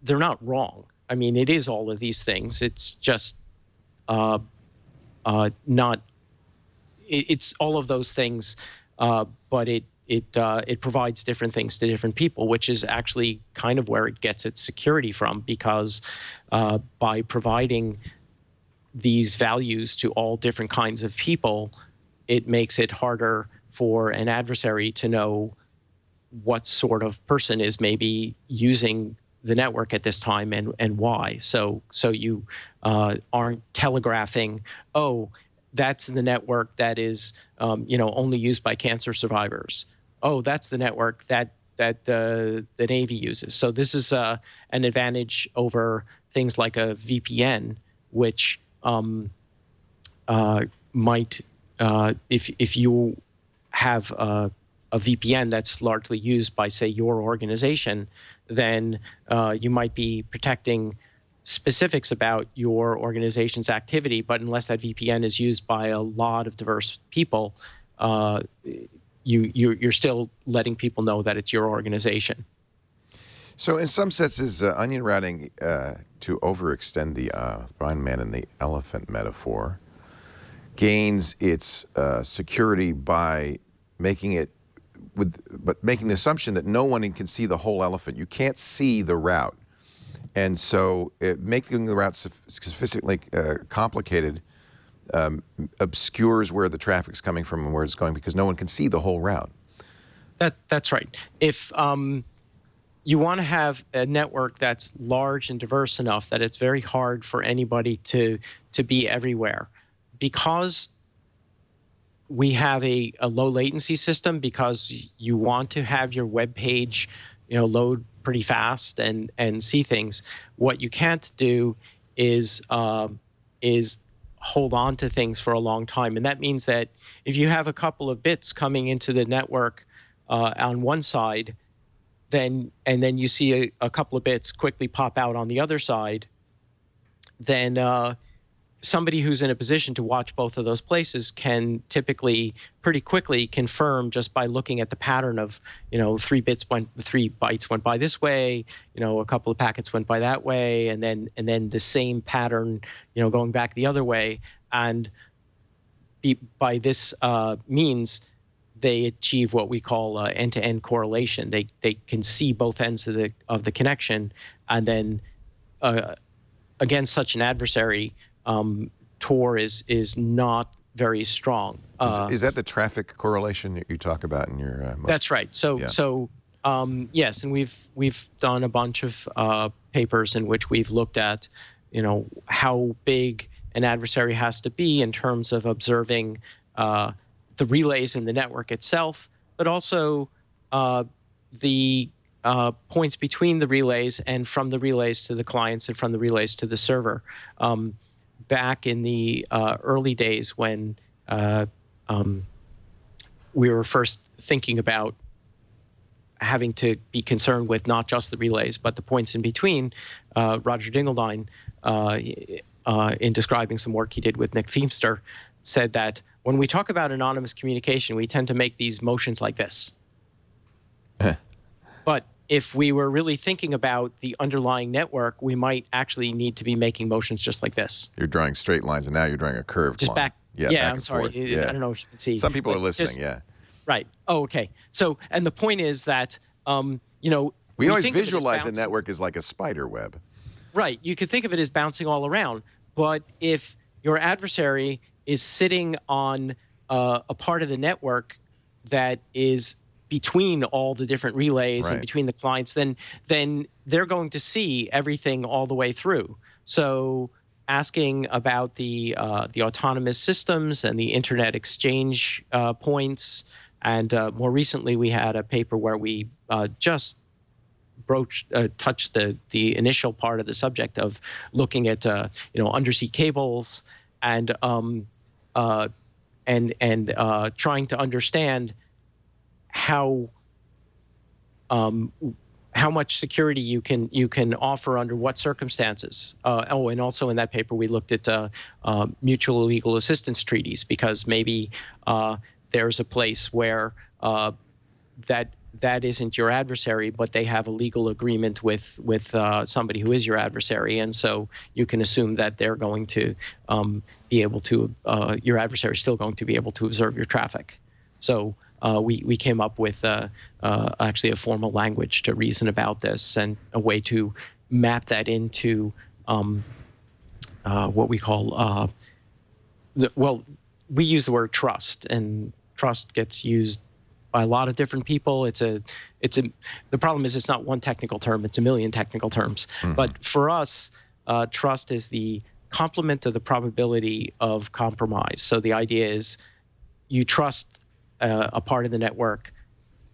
they're not wrong. I mean, it is all of these things. It's just not. It's all of those things, but it provides different things to different people, which is actually kind of where it gets its security from, because by providing these values to all different kinds of people, it makes it harder for an adversary to know what sort of person is maybe using the network at this time and why. So you aren't telegraphing, oh, that's the network that is only used by cancer survivors. Oh, that's the network that the Navy uses. So this is an advantage over things like a VPN, which might, if you have a VPN that's largely used by, say, your organization, then you might be protecting specifics about your organization's activity, but unless that VPN is used by a lot of diverse people, you're still letting people know that it's your organization. So in some senses, onion routing, to overextend the blind man and the elephant metaphor, gains its security by making it but making the assumption that no one can see the whole elephant. You can't see the route, and so making the route sufficiently complicated obscures where the traffic's coming from and where it's going, because no one can see the whole route. That's right. If you want to have a network that's large and diverse enough that it's very hard for anybody to be everywhere, because we have a low latency system, because you want to have your web page, load pretty fast and see things. What you can't do is hold on to things for a long time, and that means that if you have a couple of bits coming into the network on one side, and then you see a couple of bits quickly pop out on the other side, then somebody who's in a position to watch both of those places can typically pretty quickly confirm just by looking at the pattern of, 3 bytes went by this way, a couple of packets went by that way, and then the same pattern, going back the other way. And by this means, they achieve what we call end-to-end correlation. They can see both ends of the connection, and then against such an adversary, Tor is not very strong. Is that the traffic correlation that you talk about in your? That's right. So yes, and we've done a bunch of papers in which we've looked at, how big an adversary has to be in terms of observing the relays in the network itself, but also the points between the relays and from the relays to the clients and from the relays to the server. Back in the early days when we were first thinking about having to be concerned with not just the relays, but the points in between, Roger Dingledine, in describing some work he did with Nick Feimster, said that when we talk about anonymous communication, we tend to make these motions like this. But if we were really thinking about the underlying network, we might actually need to be making motions just like this. You're drawing straight lines, and now you're drawing a curved line. Back. Yeah, I'm sorry. I don't know if you can see. Some people are listening. Yeah. Right. Oh, okay. So, and the point is that we always visualize a network as like a spider web. Right. You could think of it as bouncing all around, but if your adversary is sitting on a part of the network that is between all the different relays and between the clients, then they're going to see everything all the way through. So asking about the autonomous systems and the internet exchange points, and more recently we had a paper where we just touched the initial part of the subject of looking at undersea cables and trying to understand how much security you can offer under what circumstances. And also in that paper we looked at mutual legal assistance treaties, because maybe there's a place where that isn't your adversary, but they have a legal agreement with somebody who is your adversary, and so you can assume that they're going to be able to, your adversary is still going to be able to observe your traffic. So we came up with actually a formal language to reason about this, and a way to map that into what we call, we use the word trust, and trust gets used by a lot of different people. The problem is it's not one technical term, it's a million technical terms. Mm-hmm. But for us, trust is the complement of the probability of compromise. So the idea is you trust a part of the network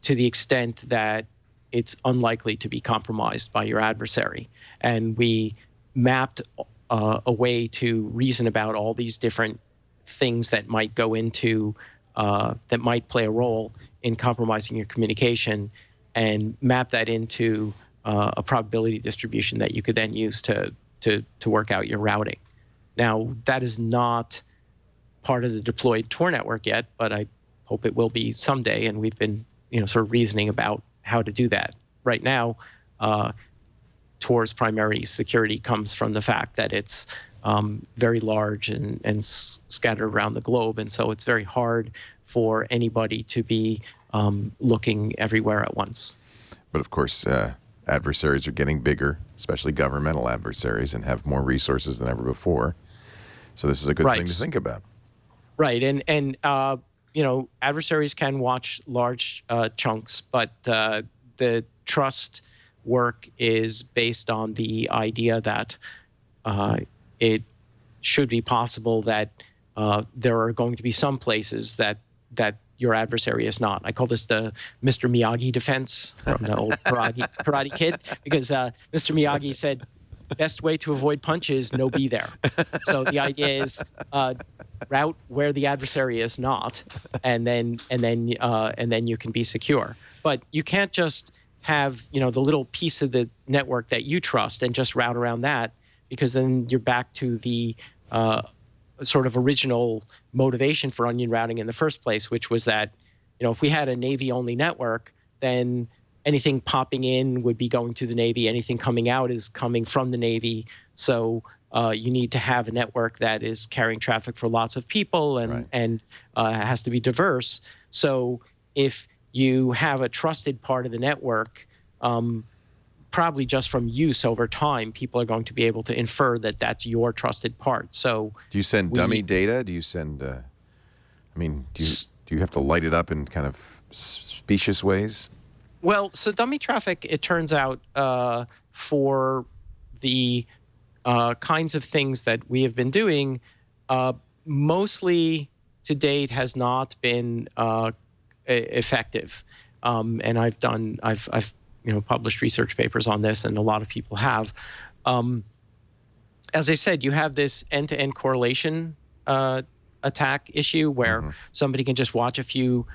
to the extent that it's unlikely to be compromised by your adversary. And we mapped a way to reason about all these different things that might go into, that might play a role in compromising your communication, and map that into a probability distribution that you could then use to work out your routing. Now, that is not part of the deployed Tor network yet, but I hope it will be someday, and we've been sort of reasoning about how to do that. Right now, Tor's primary security comes from the fact that it's very large and scattered around the globe, and so it's very hard for anybody to be looking everywhere at once. But of course, adversaries are getting bigger, especially governmental adversaries, and have more resources than ever before. So this is a good thing to think about. Right, and adversaries can watch large chunks, but the trust work is based on the idea that it should be possible that there are going to be some places that your adversary is not. I call this the Mr. Miyagi defense from the old Karate Kid, because Mr. Miyagi said, best way to avoid punches, no be there. So the idea is route where the adversary is not, and then you can be secure. But you can't just have the little piece of the network that you trust and just route around that, because then you're back to the sort of original motivation for onion routing in the first place, which was that if we had a Navy-only network, then anything popping in would be going to the Navy. Anything coming out is coming from the Navy. So you need to have a network that is carrying traffic for lots of people and has to be diverse. So if you have a trusted part of the network, probably just from use over time, people are going to be able to infer that that's your trusted part. So do you send dummy data? Do you send, do you have to light it up in kind of specious ways? Well, so dummy traffic, it turns out, for the kinds of things that we have been doing, mostly to date has not been effective. And I've published research papers on this, and a lot of people have. As I said, you have this end-to-end correlation attack issue where somebody can just watch a few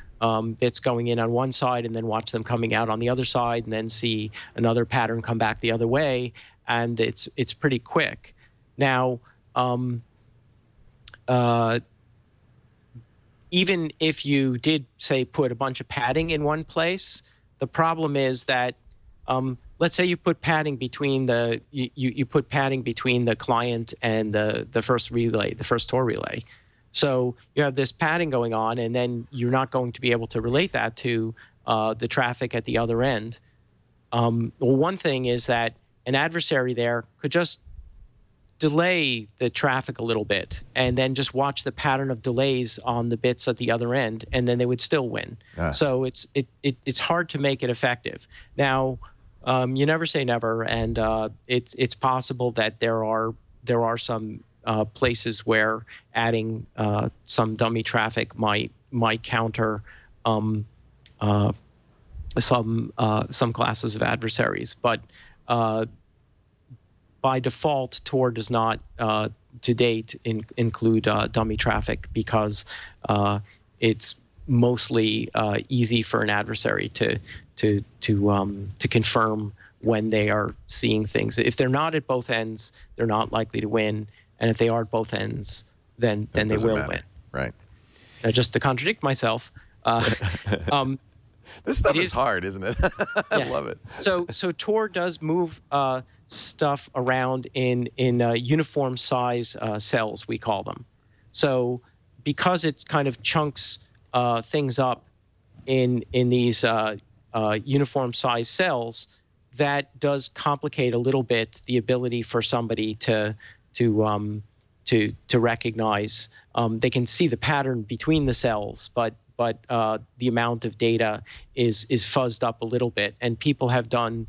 bits going in on one side and then watch them coming out on the other side, and then see another pattern come back the other way, and it's pretty quick. Now, even if you did, say, put a bunch of padding in one place, the problem is that let's say you put padding between you put padding between the client and the first relay, the first Tor relay. So you have this padding going on, and then you're not going to be able to relate that to the traffic at the other end. Well, one thing is that an adversary there could just delay the traffic a little bit and then just watch the pattern of delays on the bits at the other end, and then they would still win. So it's hard to make it effective. Now, you never say never, and it's possible that there are some places where adding some dummy traffic might counter some classes of adversaries, but by default, Tor does not, to date, include dummy traffic, because it's mostly easy for an adversary to confirm when they are seeing things. If they're not at both ends, they're not likely to win, and if they are at both ends, then they will win. Right. Now, just to contradict myself. This stuff is hard, isn't it? I love it. So Tor does move stuff around in uniform size cells, we call them. So because it kind of chunks things up in these uniform size cells, that does complicate a little bit the ability for somebody to recognize. They can see the pattern between the cells, but the amount of data is fuzzed up a little bit. And people have done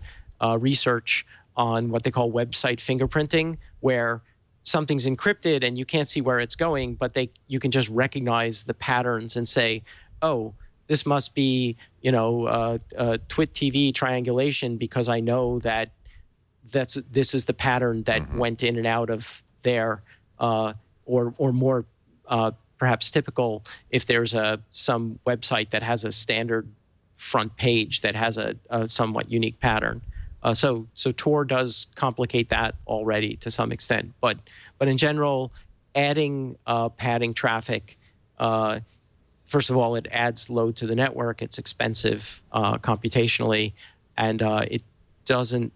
research on what they call website fingerprinting, where something's encrypted and you can't see where it's going, but you can just recognize the patterns and say, oh, this must be Twit TV triangulation, because I know that this is the pattern that went in and out of there, or more perhaps typical, if there's some website that has a standard front page that has a somewhat unique pattern. So Tor does complicate that already to some extent, but in general, adding padding traffic, first of all, it adds load to the network. It's expensive computationally, and it doesn't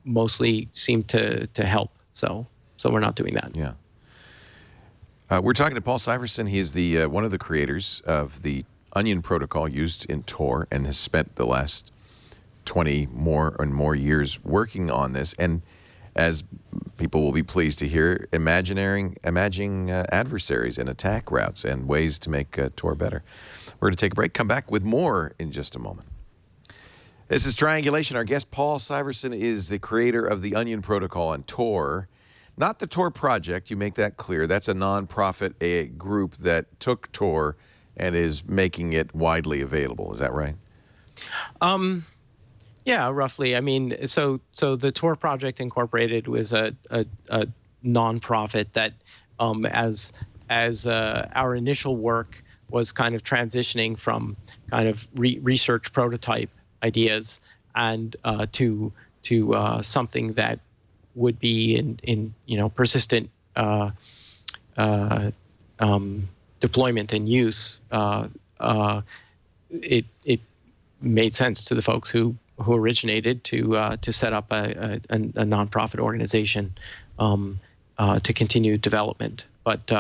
mostly seem to help. So we're not doing that. Yeah. We're talking to Paul Syverson. He is one of the creators of the Onion protocol used in Tor and has spent the last 20 more years working on this. And as people will be pleased to hear, imagining adversaries and attack routes and ways to make Tor better. We're going to take a break, come back with more in just a moment. This is Triangulation. Our guest, Paul Syverson, is the creator of the Onion Protocol and Tor. Not the Tor Project, you make that clear. That's a nonprofit group that took Tor and is making it widely available. Is that right? Yeah, roughly. I mean, so the Tor Project Incorporated was a nonprofit that, as our initial work was kind of transitioning from kind of research prototype ideas and to something that would be in persistent deployment and use. It made sense to the folks who originated to set up a nonprofit organization to continue development. But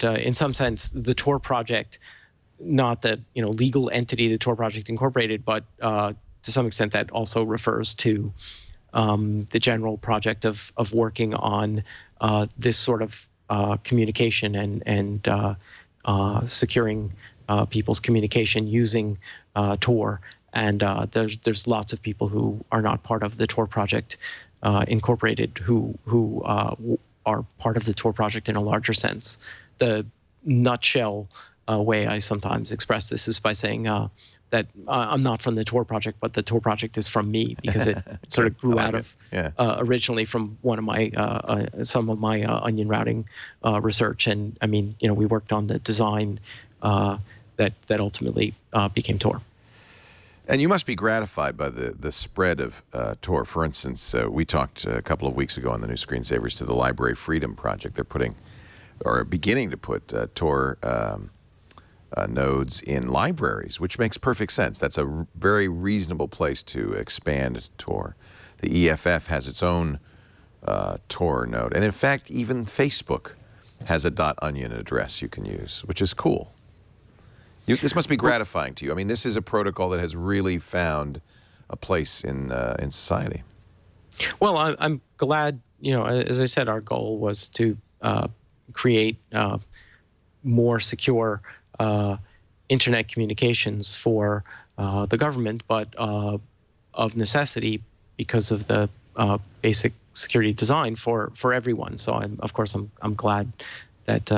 in some sense, the Tor Project, not the legal entity, the Tor Project Incorporated, but to some extent that also refers to the general project of working on this sort of communication and securing people's communication using Tor. And there's lots of people who are not part of the Tor Project Incorporated who are part of the Tor Project in a larger sense. The nutshell way I sometimes express this is by saying that I'm not from the Tor Project, but the Tor Project is from me, because it sort of grew out of originally from one of my some of my onion routing research. And I mean, we worked on the design that ultimately became Tor. And you must be gratified by the spread of Tor. For instance, we talked a couple of weeks ago on the new Screensavers to the Library Freedom Project. They're putting, or beginning to put, Tor nodes in libraries, which makes perfect sense. That's a very reasonable place to expand Tor. The EFF has its own Tor node. And in fact, even Facebook has a .onion address you can use, which is cool. This must be gratifying to you. I mean, this is a protocol that has really found a place in society. Well, I'm glad, as I said, our goal was to create more secure internet communications for the government, but of necessity because of the basic security design for everyone. So of course I'm glad that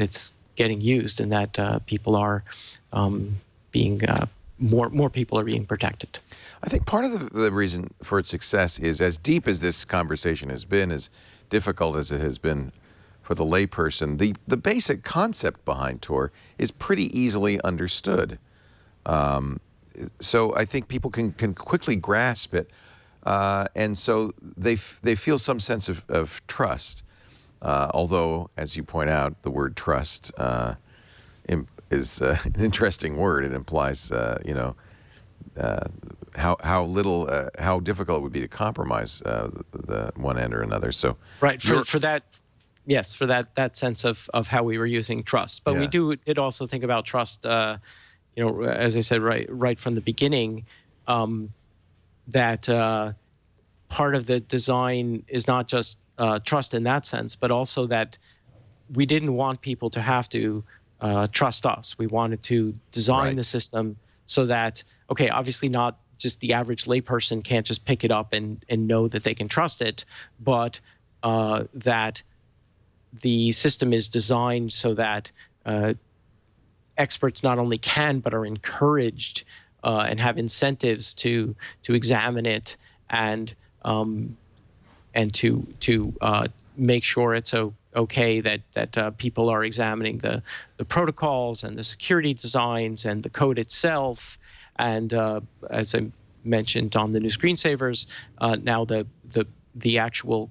it's getting used and that people are being more people are being protected. I think part of the reason for its success is, as deep as this conversation has been, as difficult as it has been for the layperson, the basic concept behind Tor is pretty easily understood. So I think people can quickly grasp it, and so they feel some sense of trust. Although, as you point out, the word trust is an interesting word. It implies, how difficult it would be to compromise the one end or another. So right for that, yes, for that sense of how we were using trust. But we did also think about trust. As I said right from the beginning, that part of the design is not just trust in that sense, but also that we didn't want people to have to trust us. We wanted to design the system so that, okay, obviously not just the average layperson can't just pick it up and know that they can trust it, but that the system is designed so that experts not only can but are encouraged and have incentives to examine it and to make sure it's okay that people are examining the protocols and the security designs and the code itself. And as I mentioned on the new Screensavers, now the actual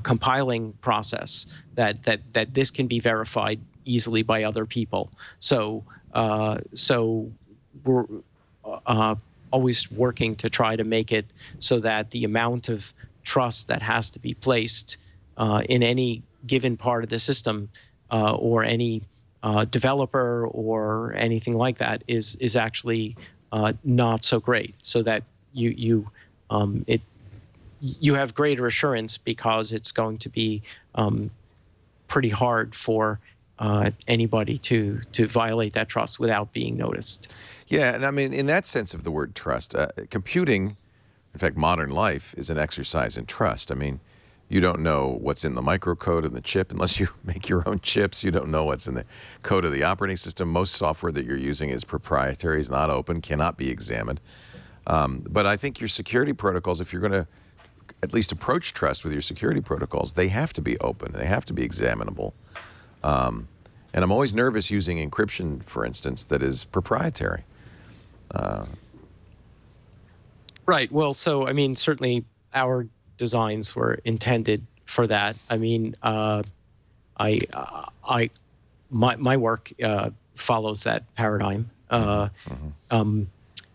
compiling process that this can be verified easily by other people. So we're always working to try to make it so that the amount of trust that has to be placed in any given part of the system or any developer or anything like that is actually not so great. So that you have greater assurance, because it's going to be pretty hard for anybody to violate that trust without being noticed. Yeah, and I mean, in that sense of the word trust, computing, in fact, modern life is an exercise in trust. I mean, you don't know what's in the microcode in the chip unless you make your own chips. You don't know what's in the code of the operating system. Most software that you're using is proprietary, is not open, cannot be examined. But I think your security protocols, if you're going to at least approach trust with your security protocols, they have to be open. They have to be examinable. And I'm always nervous using encryption, for instance, that is proprietary. Right. Well, so, I mean, certainly our designs were intended for that. I mean, my work follows that paradigm.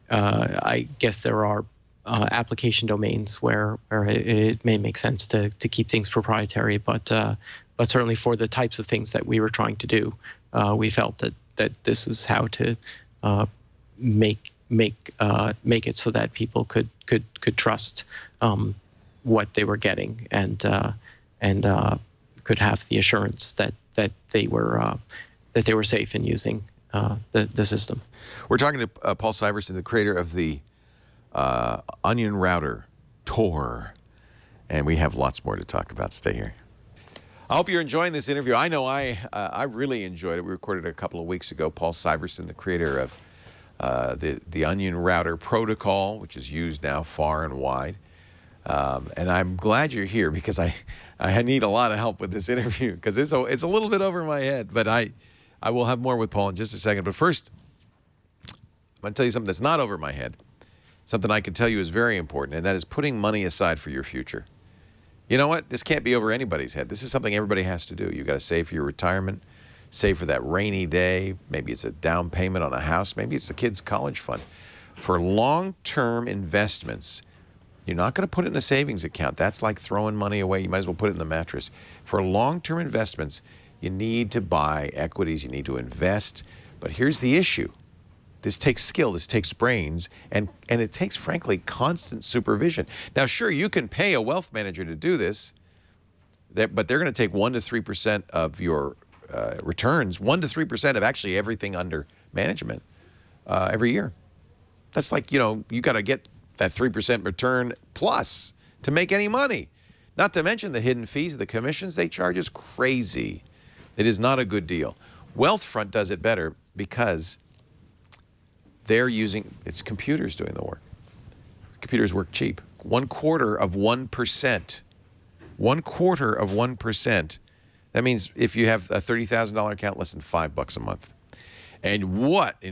I guess there are application domains where it may make sense to keep things proprietary, but certainly for the types of things that we were trying to do, we felt that this is how to make it so that people could trust what they were getting, and could have the assurance that they were safe in using the system. We're talking to Paul Syverson, the creator of the Onion Router, Tor, and we have lots more to talk about. Stay here. I hope you're enjoying this interview. I know I really enjoyed it. We recorded it a couple of weeks ago. Paul Syverson, the creator of the Onion Router protocol, which is used now far and wide. And I'm glad you're here, because I need a lot of help with this interview, because it's a little bit over my head. But I will have more with Paul in just a second. But first, I'm going to tell you something that's not over my head. Something I can tell you is very important, and that is putting money aside for your future. You know what? This can't be over anybody's head. This is something everybody has to do. You've got to save for your retirement, save for that rainy day. Maybe it's a down payment on a house. Maybe it's the kid's college fund. For long-term investments, you're not going to put it in a savings account. That's like throwing money away. You might as well put it in the mattress. For long-term investments, you need to buy equities. You need to invest. But here's the issue. This takes skill, this takes brains, and it takes, frankly, constant supervision. Now, sure, you can pay a wealth manager to do this, but they're going to take 1 to 3% of your returns, 1 to 3% of actually everything under management every year. That's like, you got to get that 3% return plus to make any money. Not to mention the hidden fees, the commissions they charge is crazy. It is not a good deal. Wealthfront does it better because they're using, it's computers doing the work. Computers work cheap. 1/4 of 1%. 1/4 of 1%. That means if you have a $30,000 account, less than $5 a month. And what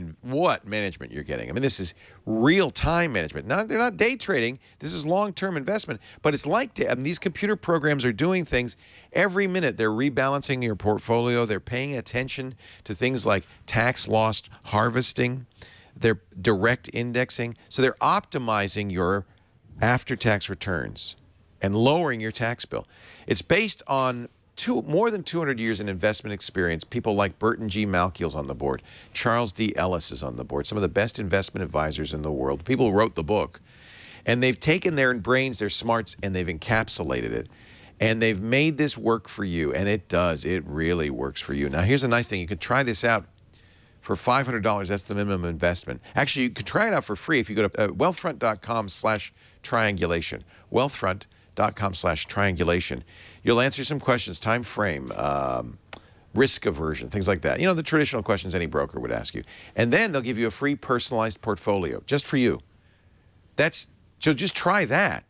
management you're getting. I mean, this is real-time management. Now, they're not day trading. This is long-term investment. But it's like these computer programs are doing things every minute. They're rebalancing your portfolio. They're paying attention to things like tax loss harvesting. They're direct indexing. So they're optimizing your after-tax returns and lowering your tax bill. It's based on more than 200 years in investment experience. People like Burton G. Malkiel's on the board. Charles D. Ellis is on the board. Some of the best investment advisors in the world. People who wrote the book. And they've taken their brains, their smarts, and they've encapsulated it. And they've made this work for you. And it does. It really works for you. Now, here's a nice thing. You could try this out for $500. That's the minimum investment. Actually, you could try it out for free if you go to wealthfront.com/triangulation. Wealthfront.com/triangulation. You'll answer some questions, time frame, risk aversion, things like that. The traditional questions any broker would ask you. And then they'll give you a free personalized portfolio just for you. So just try that.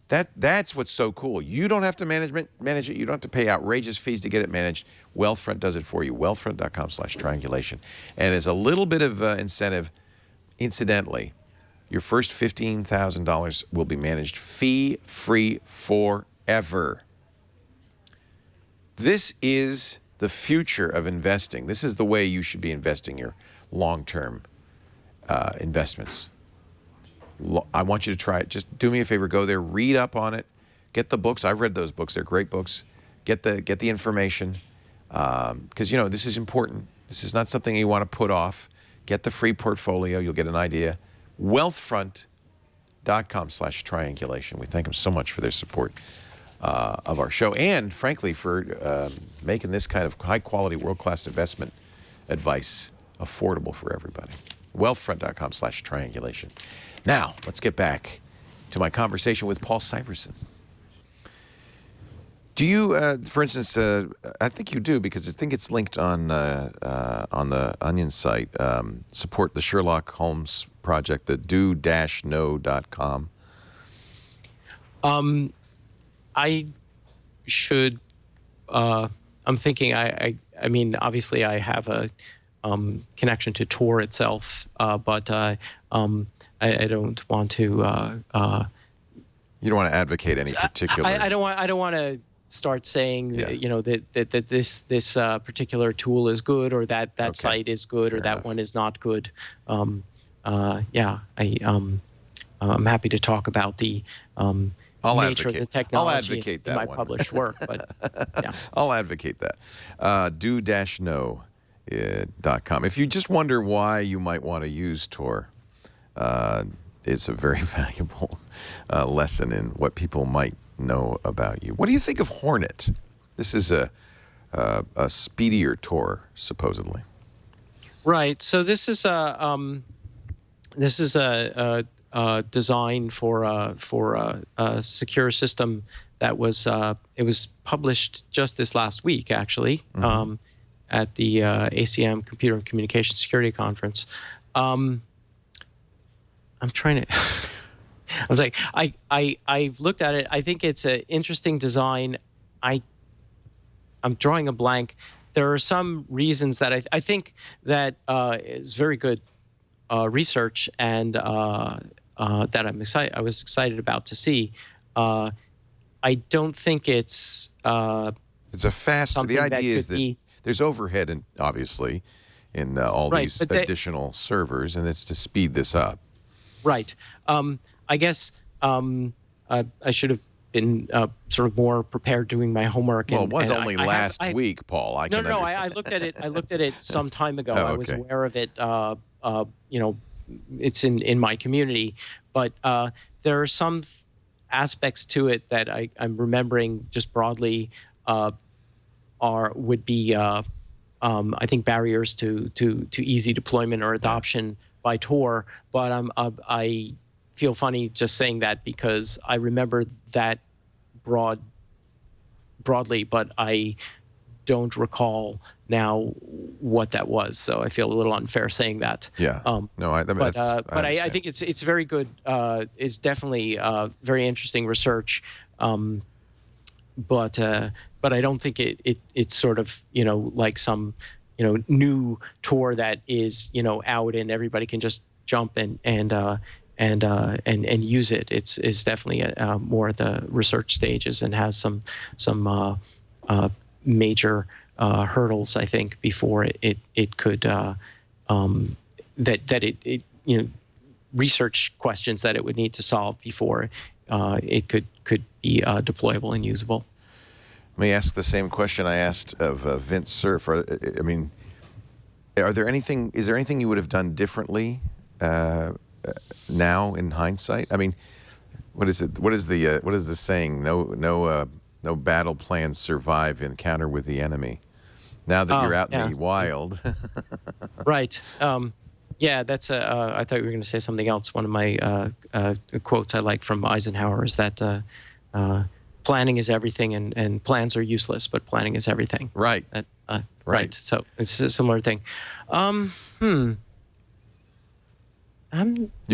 That's what's so cool. You don't have to manage it. You don't have to pay outrageous fees to get it managed. Wealthfront does it for you. Wealthfront.com/triangulation. And as a little bit of incentive, incidentally, your first $15,000 will be managed fee-free forever. This is the future of investing. This is the way you should be investing your long-term investments. I want you to try it. Just do me a favor. Go there, read up on it, get the books. I've read those books. They're great books. Get the information. because this is important. This is not something you want to put off. Get the free portfolio. You'll get an idea. Wealthfront.com/triangulation. We thank them so much for their support of our show, and frankly for making this kind of high-quality, world-class investment advice affordable for everybody. Wealthfront.com/triangulation. Now, let's get back to my conversation with Paul Syverson. Do you, for instance, I think you do because I think it's linked on the Onion site, support the Sherlock Holmes project, the do-know.com? I should, I'm thinking, I mean, obviously I have a connection to Tor itself, but I don't want to. You don't want to advocate any particular. I don't want to start saying that this particular tool is good or that okay. Site is good. Fair or that enough. One is not good. I'm happy to talk about the nature of the technology in my published work, but yeah. I'll advocate that. Do-know.com. If you just wonder why you might want to use Tor, it's a very valuable lesson in what people might know about you. What do you think of Hornet? This is a speedier Tor, supposedly. Right. So this is a design for a secure system that was it was published just this last week, actually, at the ACM Computer and Communication Security Conference. I'm trying to. I was like, I've looked at it. I think it's an interesting design. I'm drawing a blank. There are some reasons that I think that is very good research and that I was excited about to see. I don't think it's a fast. The idea is that there's overhead, and obviously, in all these additional servers, and it's to speed this up. Right. I guess I should have been sort of more prepared doing my homework. Well, it was only last week, Paul. I looked at it. I looked at it some time ago. I was aware of it. It's in my community, but there are some aspects to it that I'm remembering just broadly would be I think barriers to easy deployment or adoption by Tor. But I feel funny just saying that because I remember that broadly, but I don't recall now what that was. So I feel a little unfair saying that. Yeah. I think it's very good. It's definitely very interesting research. But I don't think it's sort of like some new Tor that is out and everybody can just jump and use it. It's definitely more at the research stages and has some major hurdles, I think, before it could research questions that it would need to solve before it could be deployable and usable. Let me ask the same question I asked of Vince Cerf. Is there anything you would have done differently now in hindsight? I mean, what is it? What is the saying? No battle plans survive encounter with the enemy. Now that you're out in the wild. Right. Yeah, that's I thought you were going to say something else. One of my quotes I like from Eisenhower is that planning is everything and plans are useless, but planning is everything. Right. Right. So it's a similar thing. You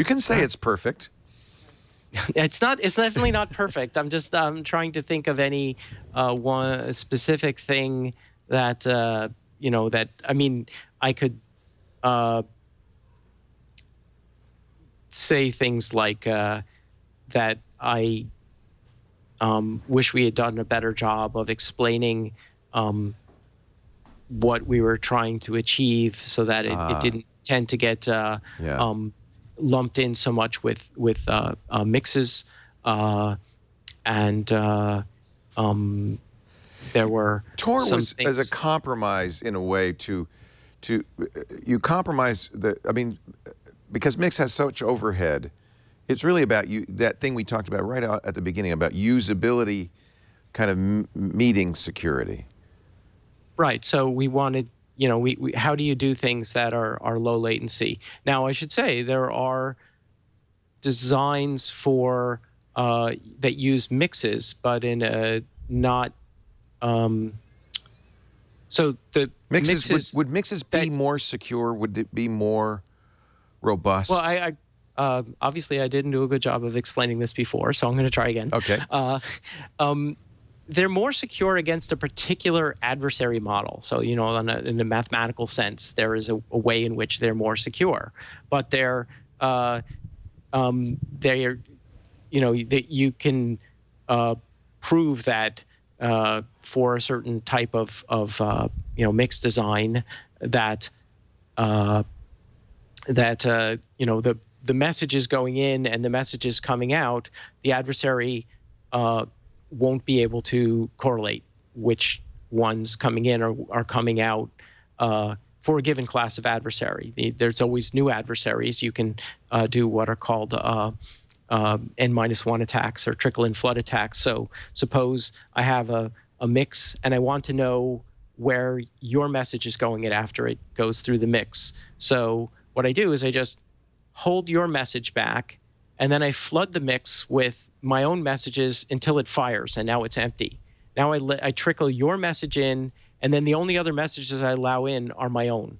can say it's perfect. It's not. It's definitely not perfect. I'm trying to think of any one specific thing that that I mean I could say things like that I wish we had done a better job of explaining what we were trying to achieve so that it didn't tend to get lumped in so much with mixes and there were Tor some was things. as a compromise in a way to you compromise because Mix has such overhead. It's really about that thing we talked about right out at the beginning about usability, kind of meeting security. Right. So we wanted, we how do you do things that are low latency? Now, I should say there are designs for that use mixes, but in a not. So the mixes would mixes be more secure? Would it be more robust? Well, I obviously I didn't do a good job of explaining this before, so I'm going to try again. Okay. They're more secure against a particular adversary model. So, in a mathematical sense, there is a way in which they're more secure, but that you can prove that for a certain type of mixed design that the messages going in and the messages coming out, the adversary won't be able to correlate which ones coming in are coming out for a given class of adversary. There's always new adversaries. You can do what are called N-1 attacks or trickle-in flood attacks. So suppose I have a mix and I want to know where your message is going after it goes through the mix. So what I do is I just hold your message back, and then I flood the mix with my own messages until it fires, and now it's empty. Now I trickle your message in, and then the only other messages I allow in are my own.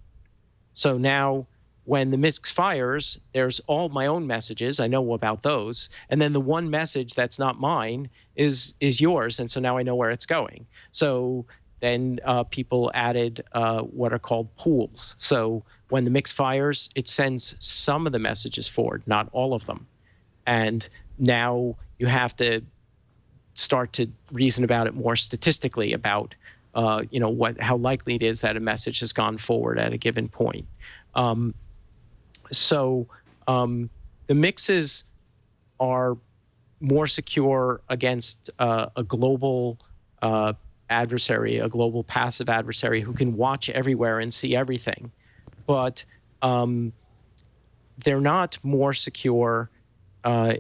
So now when the mix fires, there's all my own messages. I know about those. And then the one message that's not mine is yours, and so now I know where it's going. So then people added what are called pools. So when the mix fires, it sends some of the messages forward, not all of them. And now you have to start to reason about it more statistically about, how likely it is that a message has gone forward at a given point. So the mixes are more secure against a global adversary, a global passive adversary who can watch everywhere and see everything. But they're not more secure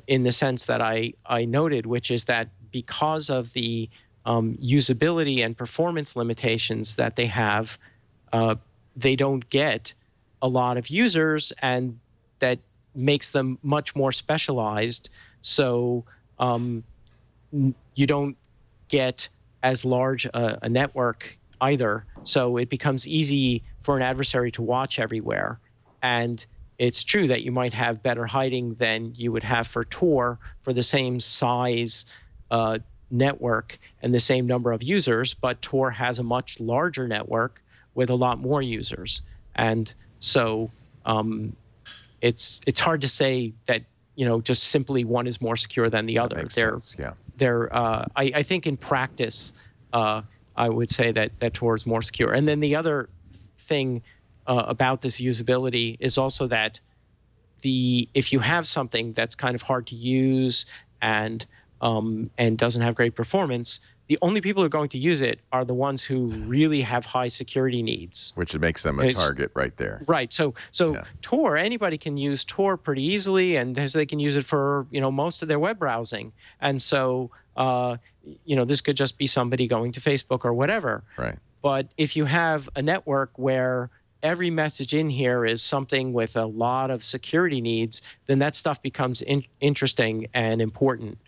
in the sense that I noted, which is that because of the usability and performance limitations that they have, they don't get a lot of users, and that makes them much more specialized. So you don't get as large a network either. So it becomes easy for an adversary to watch everywhere. And it's true that you might have better hiding than you would have for Tor for the same size network and the same number of users, but Tor has a much larger network with a lot more users. And so it's hard to say that, just simply one is more secure than the other. Makes sense, yeah. I think in practice, I would say that Tor is more secure. And then the other thing about this usability is also that if you have something that's kind of hard to use and doesn't have great performance, the only people who are going to use it are the ones who really have high security needs. Which makes them a target right there. Right. So yeah. Tor, anybody can use Tor pretty easily, and they can use it for most of their web browsing. And so this could just be somebody going to Facebook or whatever. Right. But if you have a network where every message in here is something with a lot of security needs, then that stuff becomes interesting and important.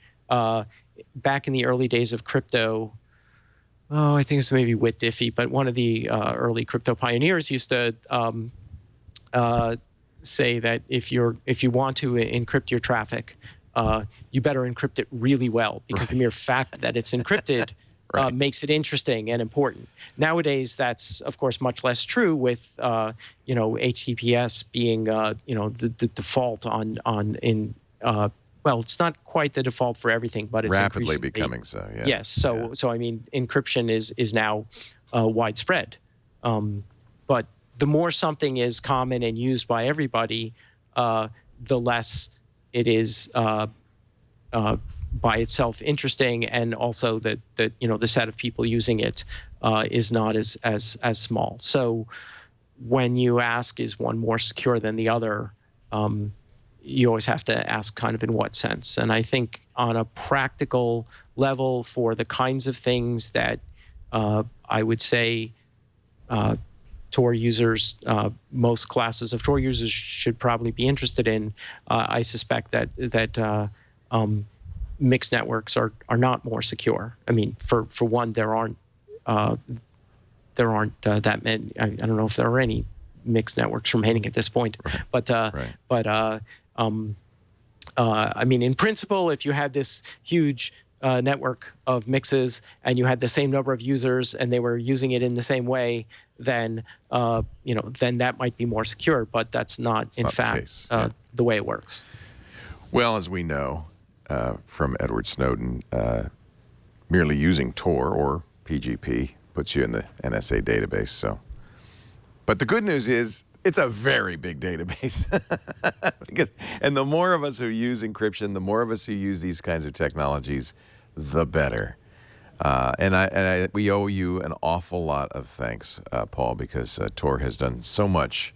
Back in the early days of crypto, I think it's maybe Whit Diffie, but one of the early crypto pioneers used to say that if you want to encrypt your traffic, you better encrypt it really well, because the mere fact that it's encrypted makes it interesting and important. Nowadays, that's of course much less true, with HTTPS being the default well, it's not quite the default for everything, but it's rapidly becoming so. Yeah. Yes. So I mean, encryption is now widespread. But the more something is common and used by everybody, the less it is by itself interesting, and also that the set of people using it is not as small. So when you ask, is one more secure than the other, you always have to ask kind of in what sense. And I think on a practical level, for the kinds of things that I would say Tor users, most classes of Tor users should probably be interested in, I suspect that mixed networks are not more secure. I mean, for one, there aren't that many. I don't know if there are any mixed networks remaining at this point, but I mean, in principle, if you had this huge network of mixes and you had the same number of users and they were using it in the same way, then then that might be more secure. But that's not, in fact, the way it works. Well, as we know from Edward Snowden, merely using Tor or PGP puts you in the NSA database. So, but the good news is it's a very big database. And the more of us who use encryption, the more of us who use these kinds of technologies, the better. And we owe you an awful lot of thanks, Paul, because Tor has done so much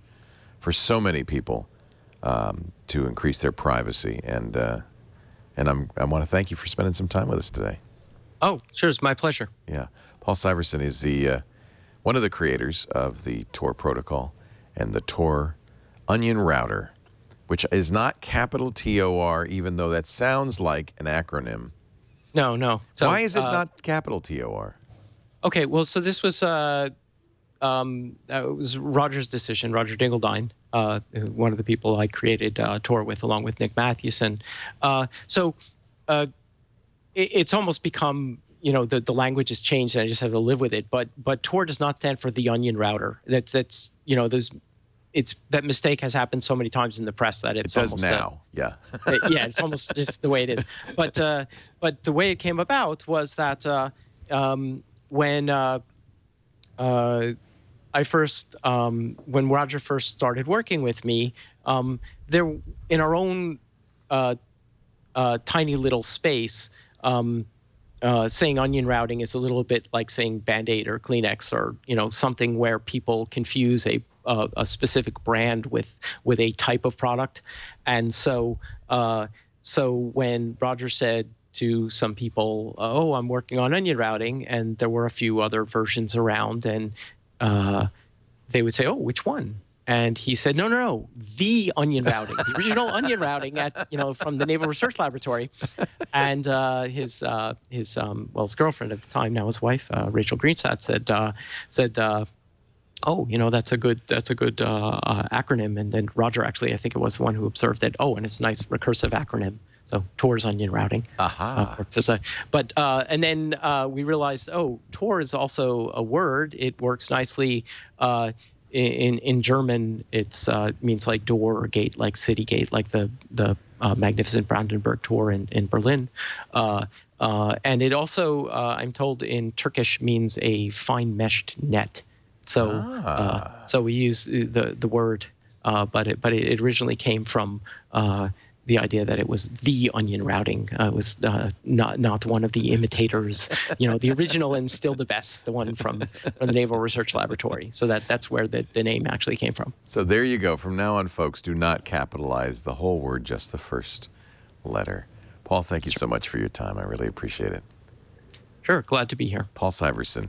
for so many people to increase their privacy. And I want to thank you for spending some time with us today. Oh, sure. It's my pleasure. Yeah. Paul Syverson is the one of the creators of the Tor protocol and the Tor Onion Router, which is not capital T-O-R, even though that sounds like an acronym. No. So, why is it not capital T-O-R? Okay, well, so this was it was Roger's decision, Roger Dingledine, one of the people I created Tor with, along with Nick Mathewson. It's almost become, the language has changed and I just have to live with it. But Tor does not stand for the Onion Router. That's that mistake has happened so many times in the press that it's it does almost now. Yeah. Yeah, it's almost just the way it is. But the way it came about was that when Roger first started working with me, there in our own tiny little space, saying onion routing is a little bit like saying Band-Aid or Kleenex, or something where people confuse a specific brand with a type of product. And so when Roger said to some people, "Oh, I'm working on onion routing," and there were a few other versions around, and they would say, "Oh, which one?" And he said, no, the onion routing, the original onion routing from the Naval Research Laboratory. And his girlfriend at the time, now his wife, Rachel Greensap, said, "Oh, that's a good acronym." And then Roger, actually, I think it was the one who observed that. Oh, and it's a nice recursive acronym. So Tor's onion routing. And then we realized, Tor is also a word. It works nicely. In German, it means like door or gate, like city gate, like the magnificent Brandenburg Tor in Berlin. And it also, I'm told, in Turkish means a fine meshed net. So we use the word, but it originally came from the idea that it was the onion routing. It was not one of the imitators, the original and still the best, the one from the Naval Research Laboratory. So that's where the name actually came from. So there you go. From now on, folks, do not capitalize the whole word, just the first letter. Paul, thank you so much for your time. I really appreciate it. Sure. Glad to be here. Paul Syverson.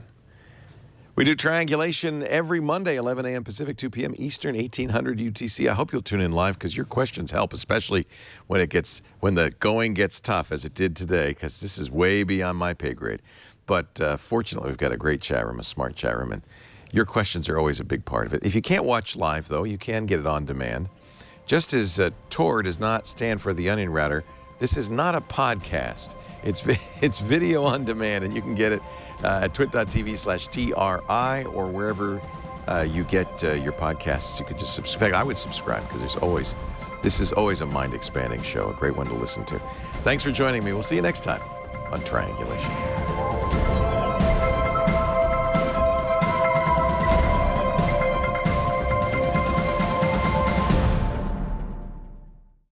We do Triangulation every Monday, 11 a.m. Pacific, 2 p.m. Eastern, 1800 UTC. I hope you'll tune in live because your questions help, especially when the going gets tough, as it did today, because this is way beyond my pay grade. But fortunately, we've got a great chat room, a smart chat room, and your questions are always a big part of it. If you can't watch live, though, you can get it on demand. Just as Tor does not stand for the Onion Router, this is not a podcast. It's video on demand, and you can get it at twit.tv/TRI or wherever you get your podcasts. You could just subscribe. In fact, I would subscribe because this is always a mind-expanding show, a great one to listen to. Thanks for joining me. We'll see you next time on Triangulation.